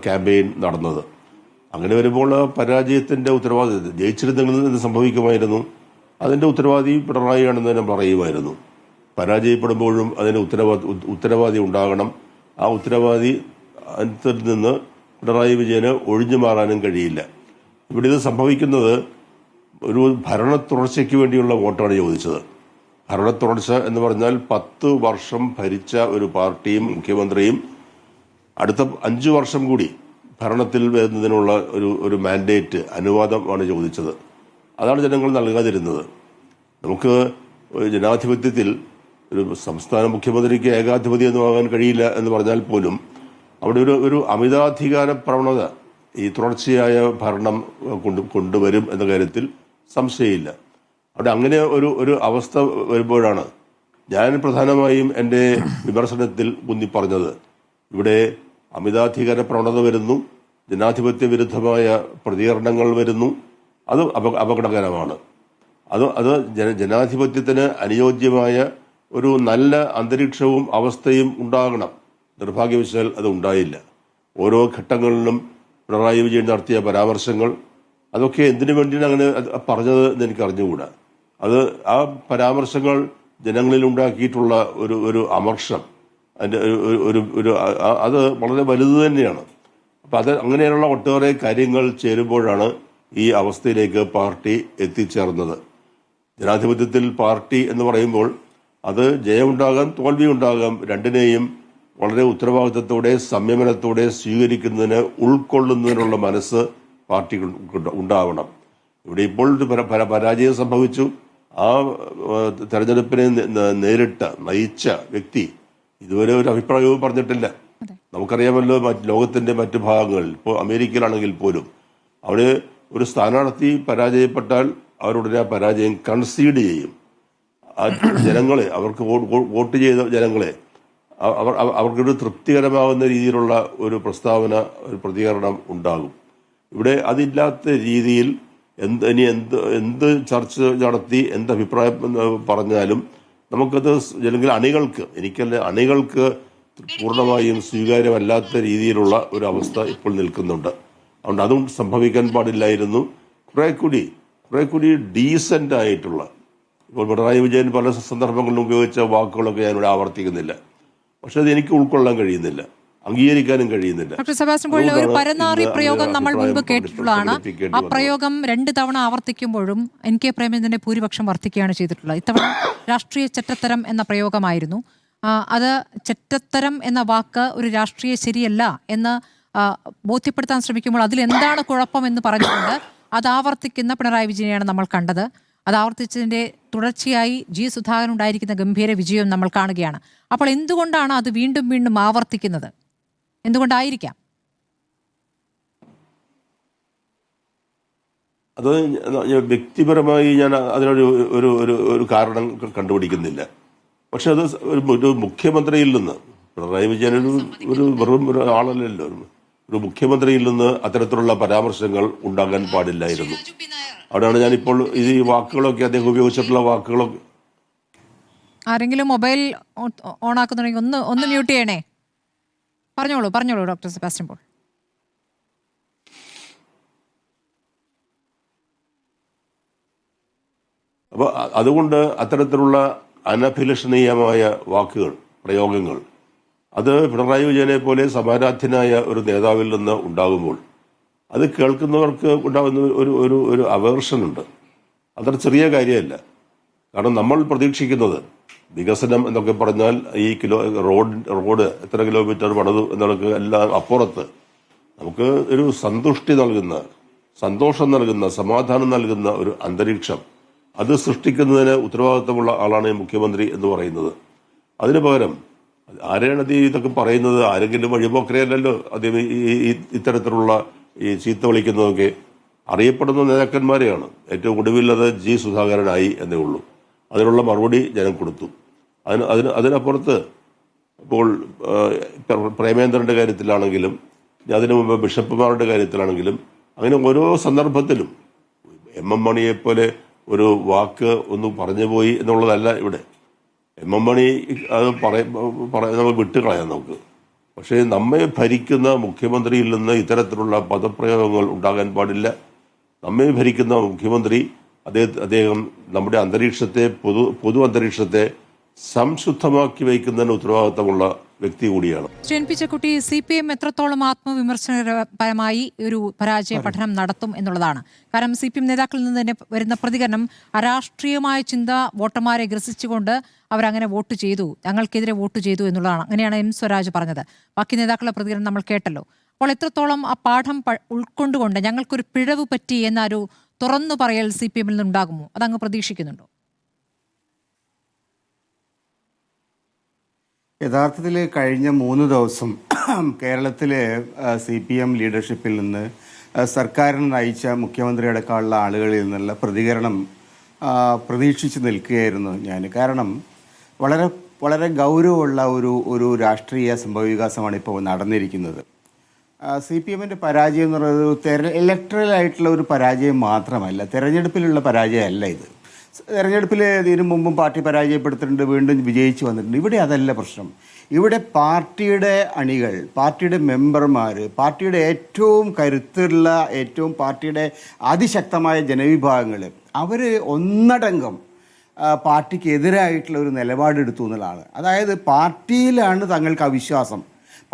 [SPEAKER 5] ക്യാമ്പയിൻ നടന്നത്. അങ്ങനെ വരുമ്പോൾ പരാജയത്തിന്റെ ഉത്തരവാദി ജയിച്ചിരുന്നെങ്കിൽ എന്ത് സംഭവിക്കുമായിരുന്നു? അതിന്റെ ഉത്തരവാദി പിണറായിയാണെന്ന് തന്നെ പറയുമായിരുന്നു. പരാജയപ്പെടുമ്പോഴും അതിന് ഉത്തരവാദി ഉണ്ടാകണം. ആ ഉത്തരവാദി നിന്ന് പിണറായി വിജയന് ഒഴിഞ്ഞു മാറാനും കഴിയില്ല. ഇവിടെ ഇത് സംഭവിക്കുന്നത് ഒരു ഭരണ തുടർച്ചയ്ക്ക് വേണ്ടിയുള്ള വോട്ടാണ് ചോദിച്ചത്. ഭരണ തുടർച്ച എന്ന് പറഞ്ഞാൽ 10 വർഷം ഭരിച്ച ഒരു പാർട്ടിയും മുഖ്യമന്ത്രിയും അടുത്ത 5 വർഷം കൂടി ഭരണത്തിൽ വരുന്നതിനുള്ള ഒരു മാൻഡേറ്റ്, അനുവാദമാണ് ചോദിച്ചത്. അതാണ് ജനങ്ങൾ നൽകാതിരുന്നത്. നമുക്ക് ജനാധിപത്യത്തിൽ ഒരു സംസ്ഥാന മുഖ്യമന്ത്രിക്ക് ഏകാധിപതി എന്ന് ആകാൻ കഴിയില്ല എന്ന് പറഞ്ഞാൽ പോലും അവിടെ ഒരു അമിതാധികാര പ്രവണത ഈ തുടർച്ചയായ ഭരണം കൊണ്ടുവരും എന്ന കാര്യത്തിൽ സംശയമില്ല. അവിടെ അങ്ങനെ ഒരു അവസ്ഥ വരുമ്പോഴാണ് ഞാൻ പ്രധാനമായും എൻ്റെ വിമർശനത്തിൽ ഊന്നി പറഞ്ഞത്. ഇവിടെ അമിതാധികാര പ്രവണത വരുന്നു, ജനാധിപത്യ വിരുദ്ധമായ പ്രതികരണങ്ങൾ വരുന്നു. അത് അപകടകരമാണ്. അത് ജനാധിപത്യത്തിന് അനുയോജ്യമായ ഒരു നല്ല അന്തരീക്ഷവും അവസ്ഥയും ഉണ്ടാകണം. നിർഭാഗ്യവശാൽ അത് ഉണ്ടായില്ല. ഓരോ ഘട്ടങ്ങളിലും പിണറായി വിജയൻ നടത്തിയ പരാമർശങ്ങൾ അതൊക്കെ എന്തിനു വേണ്ടിയാണ് അങ്ങനെ പറഞ്ഞത് എന്ന് എനിക്ക് അറിഞ്ഞുകൂടാ. അത് ആ പരാമർശങ്ങൾ ജനങ്ങളിൽ ഉണ്ടാക്കിയിട്ടുള്ള ഒരു അമർഷം, അതിൻ്റെ അത് വളരെ വലുത് തന്നെയാണ്. അപ്പം അത് അങ്ങനെയുള്ള ഒട്ടേറെ കാര്യങ്ങൾ ചേരുമ്പോഴാണ് ഈ അവസ്ഥയിലേക്ക് പാർട്ടി എത്തിച്ചേർന്നത്. ജനാധിപത്യത്തിൽ പാർട്ടി എന്ന് പറയുമ്പോൾ അത് ജയമുണ്ടാകാം തോൽവിയുണ്ടാകാം, രണ്ടിനെയും വളരെ ഉത്തരവാദിത്തത്തോടെ സംയമനത്തോടെ സ്വീകരിക്കുന്നതിന് ഉൾക്കൊള്ളുന്നതിനുള്ള മനസ്സ് പാർട്ടിക്ക് ഉണ്ടാവണം. ഇവിടെ ഇപ്പോൾ പരാജയം സംഭവിച്ചു. ആ തെരഞ്ഞെടുപ്പിനെ നയിച്ച വ്യക്തി ഇതുവരെ ഒരു അഭിപ്രായവും പറഞ്ഞിട്ടില്ല. നമുക്കറിയാമല്ലോ ലോകത്തിന്റെ മറ്റു ഭാഗങ്ങളിൽ, ഇപ്പോൾ അമേരിക്കയിലാണെങ്കിൽ പോലും അവിടെ ഒരു സ്ഥാനാർത്ഥി പരാജയപ്പെട്ടാൽ അവരുടെ ആ പരാജയം കൺസീഡ് ചെയ്യും. ആ ജനങ്ങളെ, അവർക്ക് വോട്ട് ചെയ്ത ജനങ്ങളെ അവർക്കൊരു തൃപ്തികരമാകുന്ന രീതിയിലുള്ള ഒരു പ്രസ്താവന, ഒരു പ്രതികരണം ഉണ്ടാകും. ഇവിടെ അതില്ലാത്ത രീതിയിൽ എന്ത് ചർച്ച നടത്തി എന്ത് അഭിപ്രായം പറഞ്ഞാലും നമുക്കത് അല്ലെങ്കിൽ അണികൾക്ക് പൂർണ്ണമായും സ്വീകാര്യമല്ലാത്ത രീതിയിലുള്ള ഒരു അവസ്ഥ ഇപ്പോൾ നിൽക്കുന്നുണ്ട്. അതുകൊണ്ട് അതും സംഭവിക്കാൻ പാടില്ലായിരുന്നു. കുറെ കൂടി ഡീസന്റ് ആയിട്ടുള്ള, ഇപ്പോൾ പിണറായി വിജയൻ പല സന്ദർഭങ്ങളിലും ഉപയോഗിച്ച വാക്കുകളൊക്കെ ഞാനിവിടെ ആവർത്തിക്കുന്നില്ല. പക്ഷെ അത് എനിക്ക് ഉൾക്കൊള്ളാൻ കഴിയുന്നില്ല, അംഗീകരിക്കാനും കഴിയുന്നില്ല.
[SPEAKER 2] ഡോക്ടർ സെബാസ്റ്റ്യൻ പോൾ, ഒരു പരനാറി പ്രയോഗം നമ്മൾ മുൻപ് കേട്ടിട്ടുള്ളതാണ്. ആ പ്രയോഗം 2 തവണ ആവർത്തിക്കുമ്പോഴും NK പ്രേമചന്ദ്രന്റെ ഭൂരിപക്ഷം വർദ്ധിക്കുകയാണ് ചെയ്തിട്ടുള്ളത്. ഇത്തവണ രാഷ്ട്രീയ ചെറ്റത്തരം എന്ന പ്രയോഗമായിരുന്നു. അത് ചെറ്റത്തരം എന്ന വാക്ക് ഒരു രാഷ്ട്രീയ ശരിയല്ല എന്ന് ബോധ്യപ്പെടുത്താൻ ശ്രമിക്കുമ്പോൾ അതിലെന്താണ് കുഴപ്പമെന്ന് പറഞ്ഞുകൊണ്ട് അത് ആവർത്തിക്കുന്ന പിണറായി വിജയനെയാണ് നമ്മൾ കണ്ടത്. അത് ആവർത്തിച്ചതിൻ്റെ തുടർച്ചയായി G സുധാകരൻ ഉണ്ടായിരിക്കുന്ന ഗംഭീര വിജയം നമ്മൾ കാണുകയാണ്. അപ്പോൾ എന്തുകൊണ്ടാണ് അത് വീണ്ടും വീണ്ടും ആവർത്തിക്കുന്നത്? എന്തുകൊണ്ടായിരിക്കാം?
[SPEAKER 5] അത് വ്യക്തിപരമായി ഞാൻ അതിനൊരു ഒരു ഒരു ഒരു കാരണം കണ്ടുപിടിക്കുന്നില്ല. പക്ഷെ അത് ഒരു മുഖ്യമന്ത്രിയിൽ നിന്ന്, പിണറായി വിജയൻ ഒരു വെറും ഒരു ആളല്ലല്ലോ, ഒരു മുഖ്യമന്ത്രിയിൽ നിന്ന് അത്തരത്തിലുള്ള പരാമർശങ്ങൾ ഉണ്ടാകാൻ പാടില്ലായിരുന്നു. അവിടെയാണ് ഞാനിപ്പോൾ ഈ വാക്കുകളൊക്കെ അദ്ദേഹം ഉപയോഗിച്ചിട്ടുള്ള വാക്കുകളൊക്കെ.
[SPEAKER 2] ആരെങ്കിലും മൊബൈൽ ഓൺ ആക്കുന്നുണ്ടെങ്കിൽ ഒന്ന് മ്യൂട്ട് ചെയ്യണേ. പറഞ്ഞോളൂ ഡോക്ടർ സെബാസ്റ്റ്യൻ പോൾ.
[SPEAKER 5] അപ്പോൾ അതുകൊണ്ട് അത്തരത്തിലുള്ള അനഭിലഷണീയമായ വാക്കുകൾ, പ്രയോഗങ്ങൾ അത് പിണറായി വിജയനെ പോലെ സമാരാധ്യനായ ഒരു നേതാവിൽ നിന്ന് ഉണ്ടാകുമ്പോൾ അത് കേൾക്കുന്നവർക്ക് ഉണ്ടാകുന്ന ഒരു അവേർഷൻ ഉണ്ട്. അത്ര ചെറിയ കാര്യമല്ല. കാരണം നമ്മൾ പ്രതീക്ഷിക്കുന്നത് വികസനം എന്നൊക്കെ പറഞ്ഞാൽ ഈ റോഡ് എത്ര കിലോമീറ്റർ പണിതു എന്നൊക്കെ എല്ലാം അപ്പുറത്ത് നമുക്ക് ഒരു സന്തുഷ്ടി നൽകുന്ന, സന്തോഷം നൽകുന്ന, സമാധാനം നൽകുന്ന ഒരു അന്തരീക്ഷം അത് സൃഷ്ടിക്കുന്നതിന് ഉത്തരവാദിത്തമുള്ള ആളാണ് മുഖ്യമന്ത്രി എന്ന് പറയുന്നത്. അതിനു പകരം ആരെയാണ് ഇതൊക്കെ പറയുന്നത്? ആരെങ്കിലും വഴിപോക്കരെയല്ലല്ലോ അദ്ദേഹം ഇത്തരത്തിലുള്ള ഈ ചീത്ത വിളിക്കുന്നതൊക്കെ അറിയപ്പെടുന്ന നേതാക്കന്മാരെയാണ്. ഏറ്റവും ഒടുവിൽ അത് ജി സുധാകരനായി എന്നേ ഉള്ളൂ. അതിനുള്ള മറുപടി ജനം കൊടുത്തു. അതിനപ്പുറത്ത് ഇപ്പോൾ പ്രേമേന്ദ്രന്റെ കാര്യത്തിലാണെങ്കിലും അതിനു മുമ്പ് ബിഷപ്പുമാരുടെ കാര്യത്തിലാണെങ്കിലും അങ്ങനെ ഓരോ സന്ദർഭത്തിലും എം മണിയെപ്പോലെ ഒരു വാക്ക് ഒന്ന് പറഞ്ഞു പോയി എന്നുള്ളതല്ല ഇവിടെ. എം മണി അത് നമ്മൾ വിട്ടുകളയാം നമുക്ക്. പക്ഷേ നമ്മെ ഭരിക്കുന്ന മുഖ്യമന്ത്രിയിൽ നിന്ന് ഇത്തരത്തിലുള്ള പദപ്രയോഗങ്ങൾ ഉണ്ടാകാൻ പാടില്ല. നമ്മെ ഭരിക്കുന്ന മുഖ്യമന്ത്രി അദ്ദേഹം നമ്മുടെ അന്തരീക്ഷത്തെ പൊതു അന്തരീക്ഷത്തെ സംശുദ്ധമാക്കി വയ്ക്കുന്നതിന് ഉത്തരവാദിത്തമുള്ള വ്യക്തി കൂടിയാണ്.
[SPEAKER 2] Shri N P Chekkutty, CPM എത്രത്തോളം ആത്മവിമർശനപരമായി ഒരു പരാജയ പഠനം നടത്തും എന്നുള്ളതാണ്. കാരണം CPM നേതാക്കളിൽ നിന്ന് തന്നെ വരുന്ന പ്രതികരണം അരാഷ്ട്രീയമായ ചിന്ത വോട്ടർമാരെ ഗ്രസിച്ചുകൊണ്ട് അവരങ്ങനെ വോട്ട് ചെയ്തു, ഞങ്ങൾക്കെതിരെ വോട്ട് ചെയ്തു എന്നുള്ളതാണ്. അങ്ങനെയാണ് M സ്വരാജ് പറഞ്ഞത്. ബാക്കി നേതാക്കളുടെ പ്രതികരണം നമ്മൾ കേട്ടല്ലോ. അപ്പോൾ എത്രത്തോളം ആ പാഠം ഉൾക്കൊണ്ടുകൊണ്ട് ഞങ്ങൾക്കൊരു പിഴവ് പറ്റി എന്നൊരു തുറന്നു പറയൽ CPM ൽ നിന്നുണ്ടാകുമോ? അതങ്ങ് പ്രതീക്ഷിക്കുന്നുണ്ടോ?
[SPEAKER 6] യഥാർത്ഥത്തിൽ കഴിഞ്ഞ 3 ദിവസം കേരളത്തിലെ CPM ലീഡർഷിപ്പിൽ നിന്ന് സർക്കാരിനെ നയിച്ച മുഖ്യമന്ത്രി അടക്കമുള്ള ആളുകളിൽ നിന്നുള്ള പ്രതികരണം പ്രതീക്ഷിച്ച് നിൽക്കുകയായിരുന്നു ഞാൻ. കാരണം വളരെ വളരെ ഗൗരവമുള്ള ഒരു രാഷ്ട്രീയ സംഭവവികാസമാണ് ഇപ്പോൾ നടന്നിരിക്കുന്നത്. CPMൻ്റെ പരാജയം എന്ന് പറയുന്നത് ഇലക്ട്രലായിട്ടുള്ള ഒരു പരാജയം മാത്രമല്ല, തെരഞ്ഞെടുപ്പിലുള്ള പരാജയമല്ല ഇത്. തെരഞ്ഞെടുപ്പിൽ ഇതിനു മുമ്പും പാർട്ടി പരാജയപ്പെടുത്തിയിട്ടുണ്ട്, വീണ്ടും വിജയിച്ചു വന്നിട്ടുണ്ട്. ഇവിടെ അതല്ല പ്രശ്നം. ഇവിടെ പാർട്ടിയുടെ അണികൾ, പാർട്ടിയുടെ മെമ്പർമാർ, പാർട്ടിയുടെ ഏറ്റവും കരുത്തുള്ള, ഏറ്റവും പാർട്ടിയുടെ അതിശക്തമായ ജനവിഭാഗങ്ങൾ അവർ ഒന്നടങ്കം പാർട്ടിക്ക് എതിരായിട്ടുള്ള ഒരു നിലപാടെടുത്തു എന്നുള്ളതാണ്. അതായത് പാർട്ടിയിലാണ് തങ്ങൾക്ക് അവിശ്വാസം,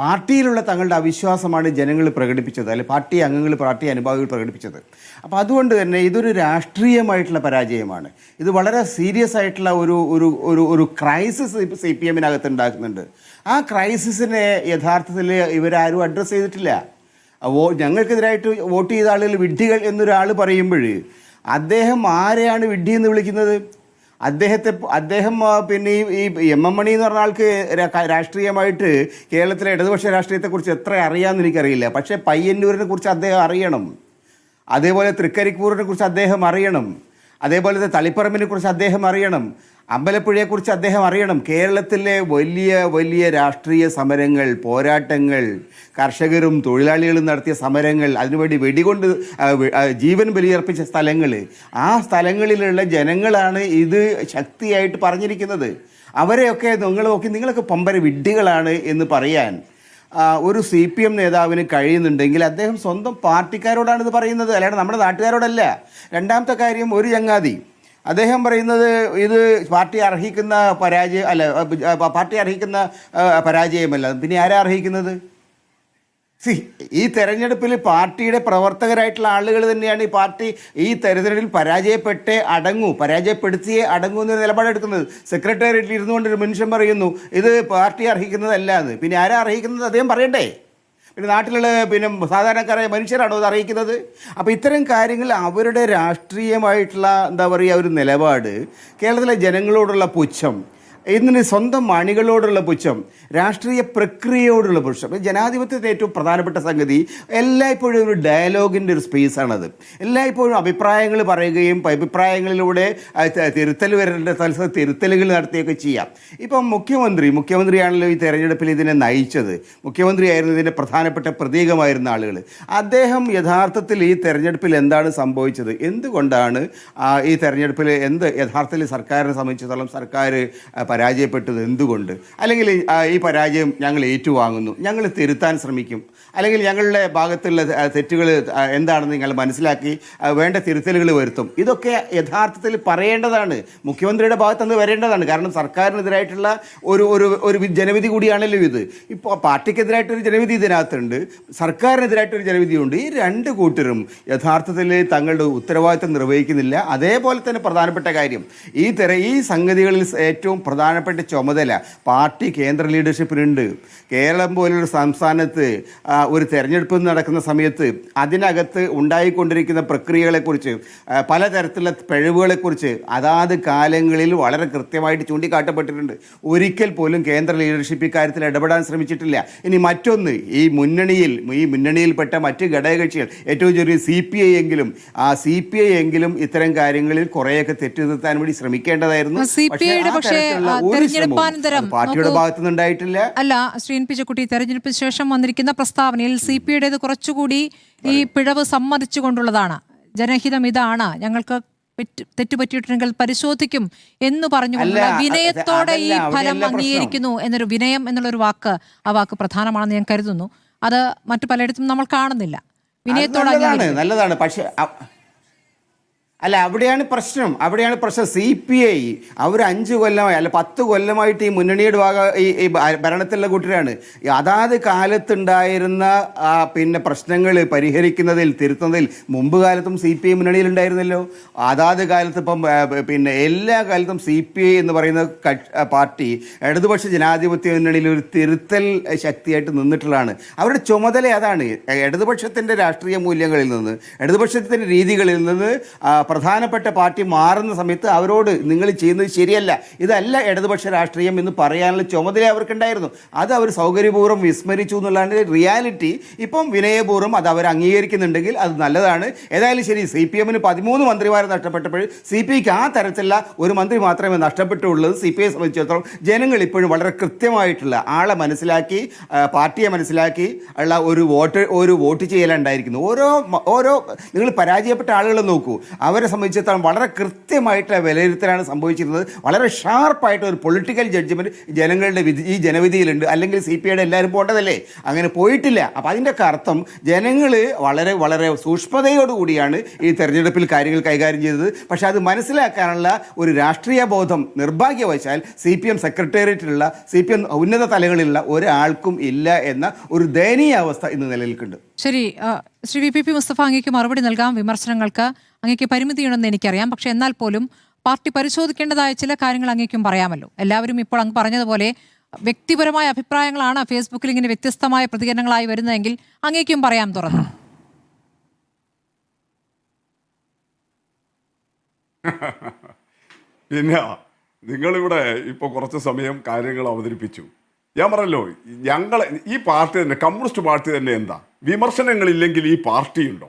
[SPEAKER 6] പാർട്ടിയിലുള്ള തങ്ങളുടെ അവിശ്വാസമാണ് ജനങ്ങൾ പ്രകടിപ്പിച്ചത്, അല്ലെങ്കിൽ പാർട്ടി അംഗങ്ങൾ, പാർട്ടി അനുഭാവികൾ പ്രകടിപ്പിച്ചത്. അപ്പോൾ അതുകൊണ്ട് തന്നെ ഇതൊരു രാഷ്ട്രീയമായിട്ടുള്ള പരാജയമാണ്. ഇത് വളരെ സീരിയസ് ആയിട്ടുള്ള ഒരു ക്രൈസിസ് CPMനകത്ത് ഉണ്ടാക്കുന്നുണ്ട്. ആ ക്രൈസിസിനെ യഥാർത്ഥത്തിൽ ഇവരാരും അഡ്രസ്സ് ചെയ്തിട്ടില്ല. ഞങ്ങൾക്കെതിരായിട്ട് വോട്ട് ചെയ്ത ആളുകൾ വിഡ്ഢികൾ എന്നൊരാൾ പറയുമ്പോൾ അദ്ദേഹം ആരെയാണ് വിഡ്ഢി എന്ന് വിളിക്കുന്നത്? അദ്ദേഹം പിന്നെ ഈ M മണി എന്ന് പറഞ്ഞ ആൾക്ക് രാഷ്ട്രീയമായിട്ട് കേരളത്തിലെ ഇടതുപക്ഷ രാഷ്ട്രീയത്തെക്കുറിച്ച് എത്ര അറിയാമെന്ന് എനിക്കറിയില്ല. പക്ഷേ പയ്യന്നൂരിനെ കുറിച്ച് അദ്ദേഹം അറിയണം, അതേപോലെ തൃക്കരിപ്പൂരിനെ കുറിച്ച് അദ്ദേഹം അറിയണം, അതേപോലെ തളിപ്പറമ്പിനെ കുറിച്ച് അദ്ദേഹം അറിയണം, അമ്പലപ്പുഴയെക്കുറിച്ച് അദ്ദേഹം അറിയണം. കേരളത്തിലെ വലിയ വലിയ രാഷ്ട്രീയ സമരങ്ങൾ, പോരാട്ടങ്ങൾ, കർഷകരും തൊഴിലാളികളും നടത്തിയ സമരങ്ങൾ, അതിനുവേണ്ടി വെടികൊണ്ട് ജീവൻ ബലിയർപ്പിച്ച സ്ഥലങ്ങൾ, ആ സ്ഥലങ്ങളിലുള്ള ജനങ്ങളാണ് ഇത് ശക്തിയായിട്ട് പറഞ്ഞിരിക്കുന്നത്. അവരെയൊക്കെ നിങ്ങൾ നോക്കി, നിങ്ങളൊക്കെ പമ്പര വിഡ്ഢികളാണ് എന്ന് പറയാൻ ഒരു CPM നേതാവിന് കഴിയുന്നുണ്ടെങ്കിൽ അദ്ദേഹം സ്വന്തം പാർട്ടിക്കാരോടാണിത് പറയുന്നത്, അല്ലാതെ നമ്മുടെ നാട്ടുകാരോടല്ല. രണ്ടാമത്തെ കാര്യം, ഒരു ചങ്ങാതി അദ്ദേഹം പറയുന്നത് ഇത് പാർട്ടി അർഹിക്കുന്ന പരാജയം അല്ല, പാർട്ടി അർഹിക്കുന്ന പരാജയമല്ല, പിന്നെ ആരാ അർഹിക്കുന്നത്? ഈ തെരഞ്ഞെടുപ്പിൽ പാർട്ടിയുടെ പ്രവർത്തകരായിട്ടുള്ള ആളുകൾ തന്നെയാണ് ഈ പാർട്ടി ഈ തെരഞ്ഞെടുപ്പിൽ പരാജയപ്പെടുത്തിയേ അടങ്ങൂ എന്നൊരു നിലപാടെടുക്കുന്നത്. സെക്രട്ടേറിയറ്റിൽ ഇരുന്നുകൊണ്ട് ഒരു മനുഷ്യൻ പറയുന്നു ഇത് പാർട്ടി അർഹിക്കുന്നതല്ല എന്ന്. പിന്നെ ആരാ അർഹിക്കുന്നത് അദ്ദേഹം പറയണ്ടേ? പിന്നെ നാട്ടിലുള്ള സാധാരണക്കാരായ മനുഷ്യരാണോ അത് അറിയിക്കുന്നത്? അപ്പോൾ ഇത്തരം കാര്യങ്ങൾ അവരുടെ രാഷ്ട്രീയമായിട്ടുള്ള എന്താ പറയുക ഒരു നിലപാട്, കേരളത്തിലെ ജനങ്ങളോടുള്ള പുച്ഛം, ഇതിന് സ്വന്തം അണികളോടുള്ള പുച്ഛം, രാഷ്ട്രീയ പ്രക്രിയയോടുള്ള പുച്ഛം. ജനാധിപത്യത്തെ ഏറ്റവും പ്രധാനപ്പെട്ട സംഗതി എല്ലായ്പ്പോഴും ഒരു ഡയലോഗിൻ്റെ ഒരു സ്പേസാണത്. എല്ലായ്പ്പോഴും അഭിപ്രായങ്ങൾ പറയുകയും അഭിപ്രായങ്ങളിലൂടെ തിരുത്തൽ വരേണ്ട സ്ഥലത്ത് തിരുത്തലുകൾ നടത്തുകയൊക്കെ ചെയ്യാം. ഇപ്പം മുഖ്യമന്ത്രിയാണല്ലോ ഈ തെരഞ്ഞെടുപ്പിൽ ഇതിനെ നയിച്ചത്. മുഖ്യമന്ത്രിയായിരുന്നു ഇതിൻ്റെ പ്രധാനപ്പെട്ട പ്രതീകമായിരുന്ന ആളുകൾ. അദ്ദേഹം യഥാർത്ഥത്തിൽ ഈ തെരഞ്ഞെടുപ്പിൽ എന്താണ് സംഭവിച്ചത്, എന്തുകൊണ്ടാണ് ഈ തെരഞ്ഞെടുപ്പിൽ യഥാർത്ഥത്തിൽ സർക്കാരിനെ സംബന്ധിച്ചിടത്തോളം സർക്കാർ പരാജയപ്പെട്ടത് എന്തുകൊണ്ട്, അല്ലെങ്കിൽ ഈ പരാജയം ഞങ്ങൾ ഏറ്റുവാങ്ങുന്നു, ഞങ്ങൾ തിരുത്താൻ ശ്രമിക്കും, അല്ലെങ്കിൽ ഞങ്ങളുടെ ഭാഗത്തുള്ള തെറ്റുകൾ എന്താണെന്ന് നിങ്ങൾ മനസ്സിലാക്കി വേണ്ട തിരുത്തലുകൾ വരുത്തും. ഇതൊക്കെ യഥാർത്ഥത്തിൽ പറയേണ്ടതാണ്, മുഖ്യമന്ത്രിയുടെ ഭാഗത്തുനിന്ന് വരേണ്ടതാണ്. കാരണം സർക്കാരിനെതിരായിട്ടുള്ള ഒരു ജനവിധി കൂടിയാണല്ലോ ഇത്. ഇപ്പോൾ പാർട്ടിക്കെതിരായിട്ടൊരു ജനവിധി ഇതിനകത്തുണ്ട്, സർക്കാരിനെതിരായിട്ടൊരു ജനവിധിയുണ്ട്. ഈ രണ്ട് കൂട്ടരും യഥാർത്ഥത്തിൽ തങ്ങളുടെ ഉത്തരവാദിത്തം നിർവഹിക്കുന്നില്ല. അതേപോലെ തന്നെ പ്രധാനപ്പെട്ട കാര്യം, ഈ സംഗതികളിൽ ഏറ്റവും പ്രധാനപ്പെട്ട ചുമതല പാർട്ടി കേന്ദ്ര ലീഡർഷിപ്പിനുണ്ട്. കേരളം പോലൊരു സംസ്ഥാനത്ത് ഒരു തെരഞ്ഞെടുപ്പ് നടക്കുന്ന സമയത്ത് അതിനകത്ത് ഉണ്ടായിക്കൊണ്ടിരിക്കുന്ന പ്രക്രിയകളെക്കുറിച്ച്, പലതരത്തിലുള്ള പിഴവുകളെക്കുറിച്ച് അതാത് കാലങ്ങളിൽ വളരെ കൃത്യമായിട്ട് ചൂണ്ടിക്കാട്ടപ്പെട്ടിട്ടുണ്ട്. ഒരിക്കൽ പോലും കേന്ദ്ര ലീഡർഷിപ്പ് ഇക്കാര്യത്തിൽ ഇടപെടാൻ ശ്രമിച്ചിട്ടില്ല. ഇനി മറ്റൊന്ന്, ഈ മുന്നണിയിൽപ്പെട്ട മറ്റ് ഘടകകക്ഷികൾ, ഏറ്റവും ചെറിയ CPI എങ്കിലും ഇത്തരം കാര്യങ്ങളിൽ കുറേയൊക്കെ തെറ്റുതിരുത്താൻ വേണ്ടി ശ്രമിക്കേണ്ടതായിരുന്നു. പാർട്ടിയുടെ ഭാഗത്തുനിന്ന് ഉണ്ടായിട്ടില്ല.
[SPEAKER 2] അല്ല, ശ്രീ എൻ പി ചെക്കുട്ടി, തെരഞ്ഞെടുപ്പിന് ശേഷം വന്നിരിക്കുന്ന പ്രസ്താവനയിൽ CPIയുടേത് കുറച്ചുകൂടി ഈ പിഴവ് സമ്മതിച്ചുകൊണ്ടുള്ളതാണ്. ജനഹിതം ഇതാണ്, ഞങ്ങൾക്ക് തെറ്റുപറ്റിയിട്ടുണ്ടെങ്കിൽ പരിശോധിക്കും എന്ന് പറഞ്ഞുകൊണ്ടുള്ള വിനയത്തോടെ ഈ ഫലം അംഗീകരിക്കുന്നു എന്നൊരു വിനയം എന്നുള്ളൊരു വാക്ക്, ആ വാക്ക് പ്രധാനമാണെന്ന് ഞാൻ കരുതുന്നു. അത് മറ്റു പലയിടത്തും നമ്മൾ കാണുന്നില്ല. വിനയത്തോടെ
[SPEAKER 6] നല്ലതാണ്. പക്ഷേ അവിടെയാണ് പ്രശ്നം. CPI അവർ 5 കൊല്ലമായി അല്ല 10 കൊല്ലമായിട്ട് ഈ മുന്നണിയുടെ ഈ ഭരണത്തിലുള്ള കൂട്ടരാണ്. അതാത് കാലത്തുണ്ടായിരുന്ന പ്രശ്നങ്ങൾ പരിഹരിക്കുന്നതിൽ, തിരുത്തുന്നതിൽ മുമ്പ് കാലത്തും CPI മുന്നണിയിലുണ്ടായിരുന്നല്ലോ. അതാത് കാലത്ത് ഇപ്പം എല്ലാ കാലത്തും CPI എന്ന് പറയുന്ന പാർട്ടി ഇടതുപക്ഷ ജനാധിപത്യ മുന്നണിയിൽ ഒരു തിരുത്തൽ ശക്തിയായിട്ട് നിന്നിട്ടുള്ളതാണ്. അവരുടെ ചുമതല അതാണ്. ഇടതുപക്ഷത്തിൻ്റെ രാഷ്ട്രീയ മൂല്യങ്ങളിൽ നിന്ന്, ഇടതുപക്ഷത്തിൻ്റെ രീതികളിൽ നിന്ന് പ്രധാനപ്പെട്ട പാർട്ടി മാറുന്ന സമയത്ത് അവരോട് നിങ്ങൾ ചെയ്യുന്നത് ശരിയല്ല, ഇതല്ല ഇടതുപക്ഷ രാഷ്ട്രീയം എന്ന് പറയാനുള്ള ചുമതല അവർക്കുണ്ടായിരുന്നു. അത് അവർ സൗകര്യപൂർവ്വം വിസ്മരിച്ചു എന്നുള്ളതാണ് റിയാലിറ്റി. ഇപ്പം വിനയപൂർവ്വം അത് അവർ അംഗീകരിക്കുന്നുണ്ടെങ്കിൽ അത് നല്ലതാണ്. ഏതായാലും ശരി, CPMന് 13 മന്ത്രിമാരെ നഷ്ടപ്പെട്ടപ്പോൾ CPIക്ക് ആ തരത്തിലുള്ള ഒരു മന്ത്രി മാത്രമേ നഷ്ടപ്പെട്ടുള്ളൂ. CPIയെ സംബന്ധിച്ചിടത്തോളം ജനങ്ങൾ ഇപ്പോഴും വളരെ കൃത്യമായിട്ടുള്ള ആളെ മനസ്സിലാക്കി, പാർട്ടിയെ മനസ്സിലാക്കി ഉള്ള ഒരു വോട്ട് ചെയ്യലുണ്ടായിരിക്കുന്നു. ഓരോ നിങ്ങൾ പരാജയപ്പെട്ട ആളുകളെ നോക്കൂ, അവരെ സംബന്ധിച്ചിടത്തോളം വളരെ കൃത്യമായിട്ടുള്ള വിലയിരുത്തലാണ് സംഭവിച്ചിരുന്നത്. വളരെ ഷാർപ്പായിട്ട് ഒരു പൊളിറ്റിക്കൽ ജഡ്ജ്മെൻറ്റ് ജനങ്ങളുടെ ഈ ജനവിധിയിലുണ്ട്. അല്ലെങ്കിൽ CPIയുടെ എല്ലാവരും പോകേണ്ടതല്ലേ, അങ്ങനെ പോയിട്ടില്ല. അപ്പോൾ അതിൻ്റെയൊക്കെ അർത്ഥം ജനങ്ങൾ വളരെ വളരെ സൂക്ഷ്മതയോടുകൂടിയാണ് ഈ തെരഞ്ഞെടുപ്പിൽ കാര്യങ്ങൾ കൈകാര്യം ചെയ്തത്. പക്ഷേ അത് മനസ്സിലാക്കാനുള്ള ഒരു രാഷ്ട്രീയ ബോധം നിർഭാഗ്യവശാൽ CPM സെക്രട്ടേറിയറ്റിലുള്ള, CPM ഉന്നത തലങ്ങളിലുള്ള ഒരാൾക്കും ഇല്ല എന്ന ഒരു ദയനീയ അവസ്ഥ ഇന്ന് നിലനിൽക്കുന്നുണ്ട്.
[SPEAKER 2] ശരി, ശ്രീ VPP മുസ്തഫ, അങ്ങേക്ക് മറുപടി നൽകാം. വിമർശനങ്ങൾക്ക് അങ്ങേക്ക് പരിമിതിയുണ്ടെന്ന് എനിക്കറിയാം. പക്ഷെ എന്നാൽ പോലും പാർട്ടി പരിശോധിക്കേണ്ടതായ ചില കാര്യങ്ങൾ അങ്ങേക്കും പറയാമല്ലോ. എല്ലാവരും ഇപ്പോൾ അങ്ങ് പറഞ്ഞതുപോലെ വ്യക്തിപരമായ അഭിപ്രായങ്ങളാണ് ഫേസ്ബുക്കിൽ ഇങ്ങനെ വ്യത്യസ്തമായ പ്രതികരണങ്ങളായി വരുന്നതെങ്കിൽ അങ്ങേക്കും പറയാം തുറന്നു.
[SPEAKER 3] പിന്നെ നിങ്ങളിവിടെ ഇപ്പോൾ കുറച്ച് സമയം കാര്യങ്ങൾ അവതരിപ്പിച്ചു. ഞാൻ പറഞ്ഞല്ലോ, ഈ പാർട്ടി തന്നെ, കമ്മ്യൂണിസ്റ്റ് പാർട്ടി തന്നെ എന്താ, വിമർശനങ്ങളില്ലെങ്കിൽ ഈ പാർട്ടി ഉണ്ടോ?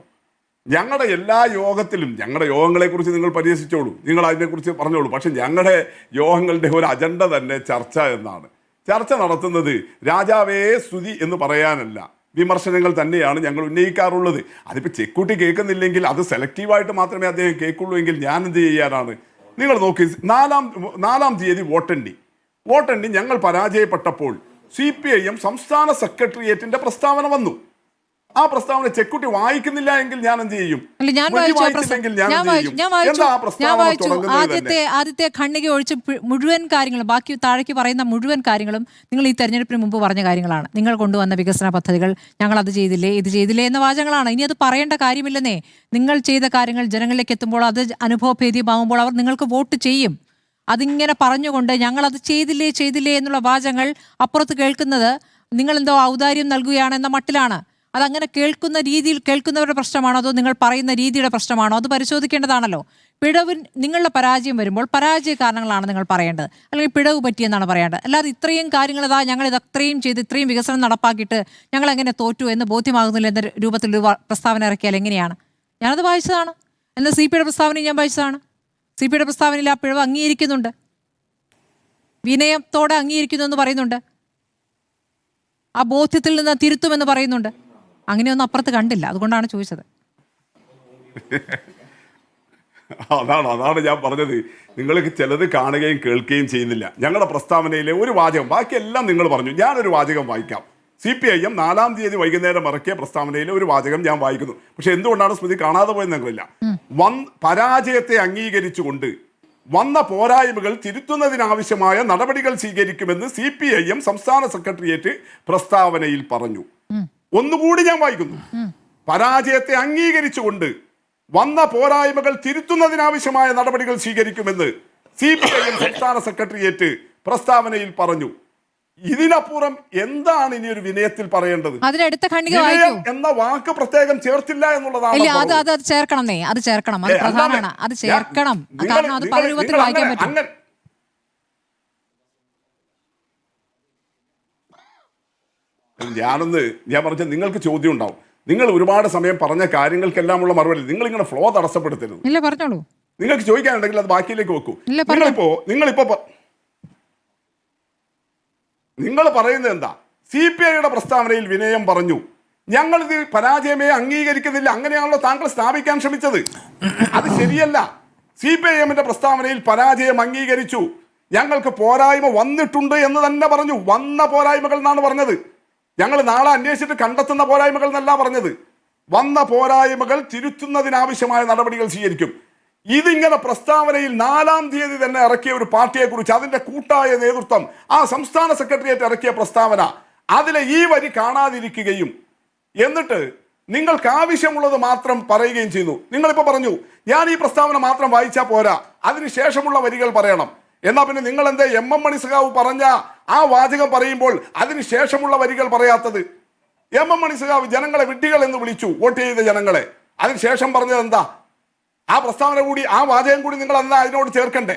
[SPEAKER 3] ഞങ്ങളുടെ എല്ലാ യോഗത്തിലും, ഞങ്ങളുടെ യോഗങ്ങളെക്കുറിച്ച് നിങ്ങൾ പരിഹസിച്ചോളൂ, നിങ്ങൾ അതിനെക്കുറിച്ച് പറഞ്ഞോളൂ. പക്ഷെ ഞങ്ങളുടെ യോഗങ്ങളുടെ ഒരു അജണ്ട തന്നെ ചർച്ച എന്നാണ്. ചർച്ച നടത്തുന്നത് രാജാവേ സ്തുതി എന്ന് പറയാനല്ല, വിമർശനങ്ങൾ തന്നെയാണ് ഞങ്ങൾ ഉന്നയിക്കാറുള്ളത്. അതിപ്പോൾ ചെക്കുട്ടി കേൾക്കുന്നില്ലെങ്കിൽ അത് സെലക്റ്റീവായിട്ട് മാത്രമേ അദ്ദേഹം കേൾക്കുള്ളൂ എങ്കിൽ ഞാൻ എന്ത് ചെയ്യാനാണ്? നിങ്ങൾ നോക്കി, 4-ാം തീയതി വോട്ടെണ്ണി ഞങ്ങൾ പരാജയപ്പെട്ടപ്പോൾ CPIM സംസ്ഥാന സെക്രട്ടേറിയറ്റിന്റെ പ്രസ്താവന വന്നു. ആ പ്രസ്താവന ചെക്കുട്ടി വായിക്കുന്നില്ല എങ്കിൽ ഞാൻ എന്ത് ചെയ്യും?
[SPEAKER 2] ആദ്യത്തെ ഖണ്ഡിക ഒഴിച്ച് മുഴുവൻ കാര്യങ്ങളും, ബാക്കി താഴേക്ക് പറയുന്ന മുഴുവൻ കാര്യങ്ങളും നിങ്ങൾ ഈ തെരഞ്ഞെടുപ്പിന് മുമ്പ് പറഞ്ഞ കാര്യങ്ങളാണ്. നിങ്ങൾ കൊണ്ടുവന്ന വികസന പദ്ധതികൾ ഞങ്ങൾ അത് ചെയ്തില്ലേ, ഇത് ചെയ്തില്ലേ എന്ന വാചകങ്ങളാണ്. ഇനി അത് പറയേണ്ട കാര്യമില്ലെന്നേ. നിങ്ങൾ ചെയ്ത കാര്യങ്ങൾ ജനങ്ങളിലേക്ക് എത്തുമ്പോൾ, അത് അനുഭവഭേദ്യമാകുമ്പോൾ അവർ നിങ്ങൾക്ക് വോട്ട് ചെയ്യും. അതിങ്ങനെ പറഞ്ഞുകൊണ്ട് ഞങ്ങളത് ചെയ്തില്ലേ എന്നുള്ള വാചകങ്ങൾ അപ്പുറത്ത് കേൾക്കുന്നത് നിങ്ങളെന്തോ ഔദാര്യം നൽകുകയാണെന്ന മട്ടിലാണ്. അതങ്ങനെ കേൾക്കുന്ന രീതിയിൽ കേൾക്കുന്നവരുടെ പ്രശ്നമാണോ അതോ നിങ്ങൾ പറയുന്ന രീതിയുടെ പ്രശ്നമാണോ അത് പരിശോധിക്കേണ്ടതാണല്ലോ. പിഴവ് നിങ്ങളുടെ പരാജയം വരുമ്പോൾ പരാജയ കാരണങ്ങളാണ് നിങ്ങൾ പറയേണ്ടത്, അല്ലെങ്കിൽ പിഴവ് പറ്റിയെന്നാണ് പറയേണ്ടത്. അല്ലാതെ ഇത്രയും കാര്യങ്ങൾ ഞങ്ങൾ ഇത് അത്രയും ചെയ്ത് ഇത്രയും വികസനം നടപ്പാക്കിയിട്ട് ഞങ്ങൾ എങ്ങനെ തോറ്റു എന്ന് ബോധ്യമാകുന്നില്ല എന്ന രൂപത്തിലൊരു പ്രസ്താവന ഇറക്കിയാൽ എങ്ങനെയാണ്? ഞാനത് വായിച്ചതാണ്. എന്നാൽ CPIയുടെ പ്രസ്താവനയും ഞാൻ വായിച്ചതാണ്. CPIയുടെ പ്രസ്താവനയിൽ ആ പിഴവ് അംഗീകരിക്കുന്നുണ്ട്, വിനയത്തോടെ അംഗീകരിക്കുന്നു എന്ന് പറയുന്നുണ്ട്, ആ ബോധ്യത്തിൽ നിന്ന് തിരുത്തുമെന്ന് പറയുന്നുണ്ട്. അങ്ങനെയൊന്നും അപ്പുറത്ത് കണ്ടില്ല, അതുകൊണ്ടാണ് ചോദിച്ചത്.
[SPEAKER 3] അതാണ് ഞാൻ പറഞ്ഞത്. നിങ്ങൾക്ക് ചിലത് കാണുകയും കേൾക്കുകയും ചെയ്യുന്നില്ല. ഞങ്ങളുടെ പ്രസ്താവനയിലെ ഒരു വാചകം, ബാക്കിയെല്ലാം നിങ്ങൾ പറഞ്ഞു. ഞാനൊരു വാചകം വായിക്കാം. CPIM 4-ാം തീയതി വൈകുന്നേരം ഇറക്കിയ പ്രസ്താവനയിലെ ഒരു വാചകം ഞാൻ വായിക്കുന്നു. പക്ഷെ എന്തുകൊണ്ടാണ് സ്മൃതി കാണാതെ പോയെന്ന് ഞങ്ങളില്ല. പരാജയത്തെ അംഗീകരിച്ചുകൊണ്ട് വന്ന പോരായ്മകൾ തിരുത്തുന്നതിനാവശ്യമായ നടപടികൾ സ്വീകരിക്കുമെന്ന് CPIM സംസ്ഥാന സെക്രട്ടേറിയറ്റ് പ്രസ്താവനയിൽ പറഞ്ഞു. ഒന്നുകൂടി ഞാൻ വായിക്കുന്നു. പരാജയത്തെ അംഗീകരിച്ചുകൊണ്ട് വന്ന പോരായ്മകൾ തിരുത്തുന്നതിനാവശ്യമായ നടപടികൾ സ്വീകരിക്കുമെന്ന് CPIM സംസ്ഥാന സെക്രട്ടേറിയറ്റ് പ്രസ്താവനയിൽ പറഞ്ഞു. ഇതിനപ്പുറം എന്താണ് ഇനി ഒരു വിനയത്തിൽ പറയേണ്ടത്?
[SPEAKER 2] അതിനടുത്ത ഖണ്ഡിക
[SPEAKER 3] വിനയം എന്ന വാക്ക് പ്രത്യേകം ചേർത്തില്ല എന്നുള്ളതാണ്.
[SPEAKER 2] അത് ചേർക്കണം, അത് ചേർക്കണം, അത് പ്രധാനമാണ്, അത് ചേർക്കണം. കാരണം അത് പല രൂപത്തിൽ വായിക്കാൻ പറ്റും.
[SPEAKER 3] ഞാൻ പറഞ്ഞ നിങ്ങൾക്ക് ചോദ്യം ഉണ്ടാവും. നിങ്ങൾ ഒരുപാട് സമയം പറഞ്ഞ കാര്യങ്ങൾക്കെല്ലാം ഉള്ള മറുപടി നിങ്ങൾ ഇങ്ങനെ ഫ്ലോ തടസ്സപ്പെടുത്തരുത്.
[SPEAKER 2] ഇല്ല, പറഞ്ഞോളൂ.
[SPEAKER 3] നിങ്ങൾക്ക് ചോദിക്കാനുണ്ടെങ്കിൽ അത് ബാക്കിയിലേക്ക് വെക്കൂ. നിങ്ങൾ പറയുന്നത് എന്താ? CPIയുടെ പ്രസ്താവനയിൽ വിനയം പറഞ്ഞു, ഞങ്ങളിത് പരാജയമേ അംഗീകരിക്കുന്നില്ല. അങ്ങനെയാണല്ലോ താങ്കൾ സ്ഥാപിക്കാൻ ശ്രമിച്ചത്. അത് ശരിയല്ല. CPIMന്റെ പ്രസ്താവനയിൽ പരാജയം അംഗീകരിച്ചു, ഞങ്ങൾക്ക് പോരായ്മ വന്നിട്ടുണ്ട് എന്ന് തന്നെ പറഞ്ഞു. വന്ന പോരായ്മകൾ എന്നാണ് പറഞ്ഞത്. ഞങ്ങൾ നാളെ അന്വേഷിച്ചിട്ട് കണ്ടെത്തുന്ന പോരായ്മകൾ എന്നല്ല പറഞ്ഞത്. വന്ന പോരായ്മകൾ തിരുത്തുന്നതിനാവശ്യമായ നടപടികൾ സ്വീകരിക്കും. ഇതിങ്ങനെ പ്രസ്താവനയിൽ 4-ാം തീയതി തന്നെ ഇറക്കിയ ഒരു പാർട്ടിയെ കുറിച്ച് അതിന്റെ കൂട്ടായ നേതൃത്വം ആ സംസ്ഥാന സെക്രട്ടേറിയറ്റ് ഇറക്കിയ പ്രസ്താവന, അതിലെ ഈ വരി കാണാതിരിക്കുകയും എന്നിട്ട് നിങ്ങൾക്ക് ആവശ്യമുള്ളത് മാത്രം പറയുകയും ചെയ്യുന്നു. നിങ്ങളിപ്പോൾ പറഞ്ഞു ഞാൻ ഈ പ്രസ്താവന മാത്രം വായിച്ചാൽ പോരാ, അതിനുശേഷമുള്ള വരികൾ പറയണം. എന്നാ പിന്നെ നിങ്ങൾ എന്താ MM മണി സഖാവ് പറഞ്ഞ ആ വാചകം പറയുമ്പോൾ അതിനുശേഷമുള്ള വരികൾ പറയാത്തത്? MM മണി സഖാവ് ജനങ്ങളെ വിഡ്ഢികൾ എന്ന് വിളിച്ചു, വോട്ട് ചെയ്ത ജനങ്ങളെ. അതിനുശേഷം പറഞ്ഞത് എന്താ? ആ പ്രസ്താവന കൂടി, ആ വാചകം കൂടി നിങ്ങൾ എന്നാ അതിനോട് ചേർക്കണ്ടേ?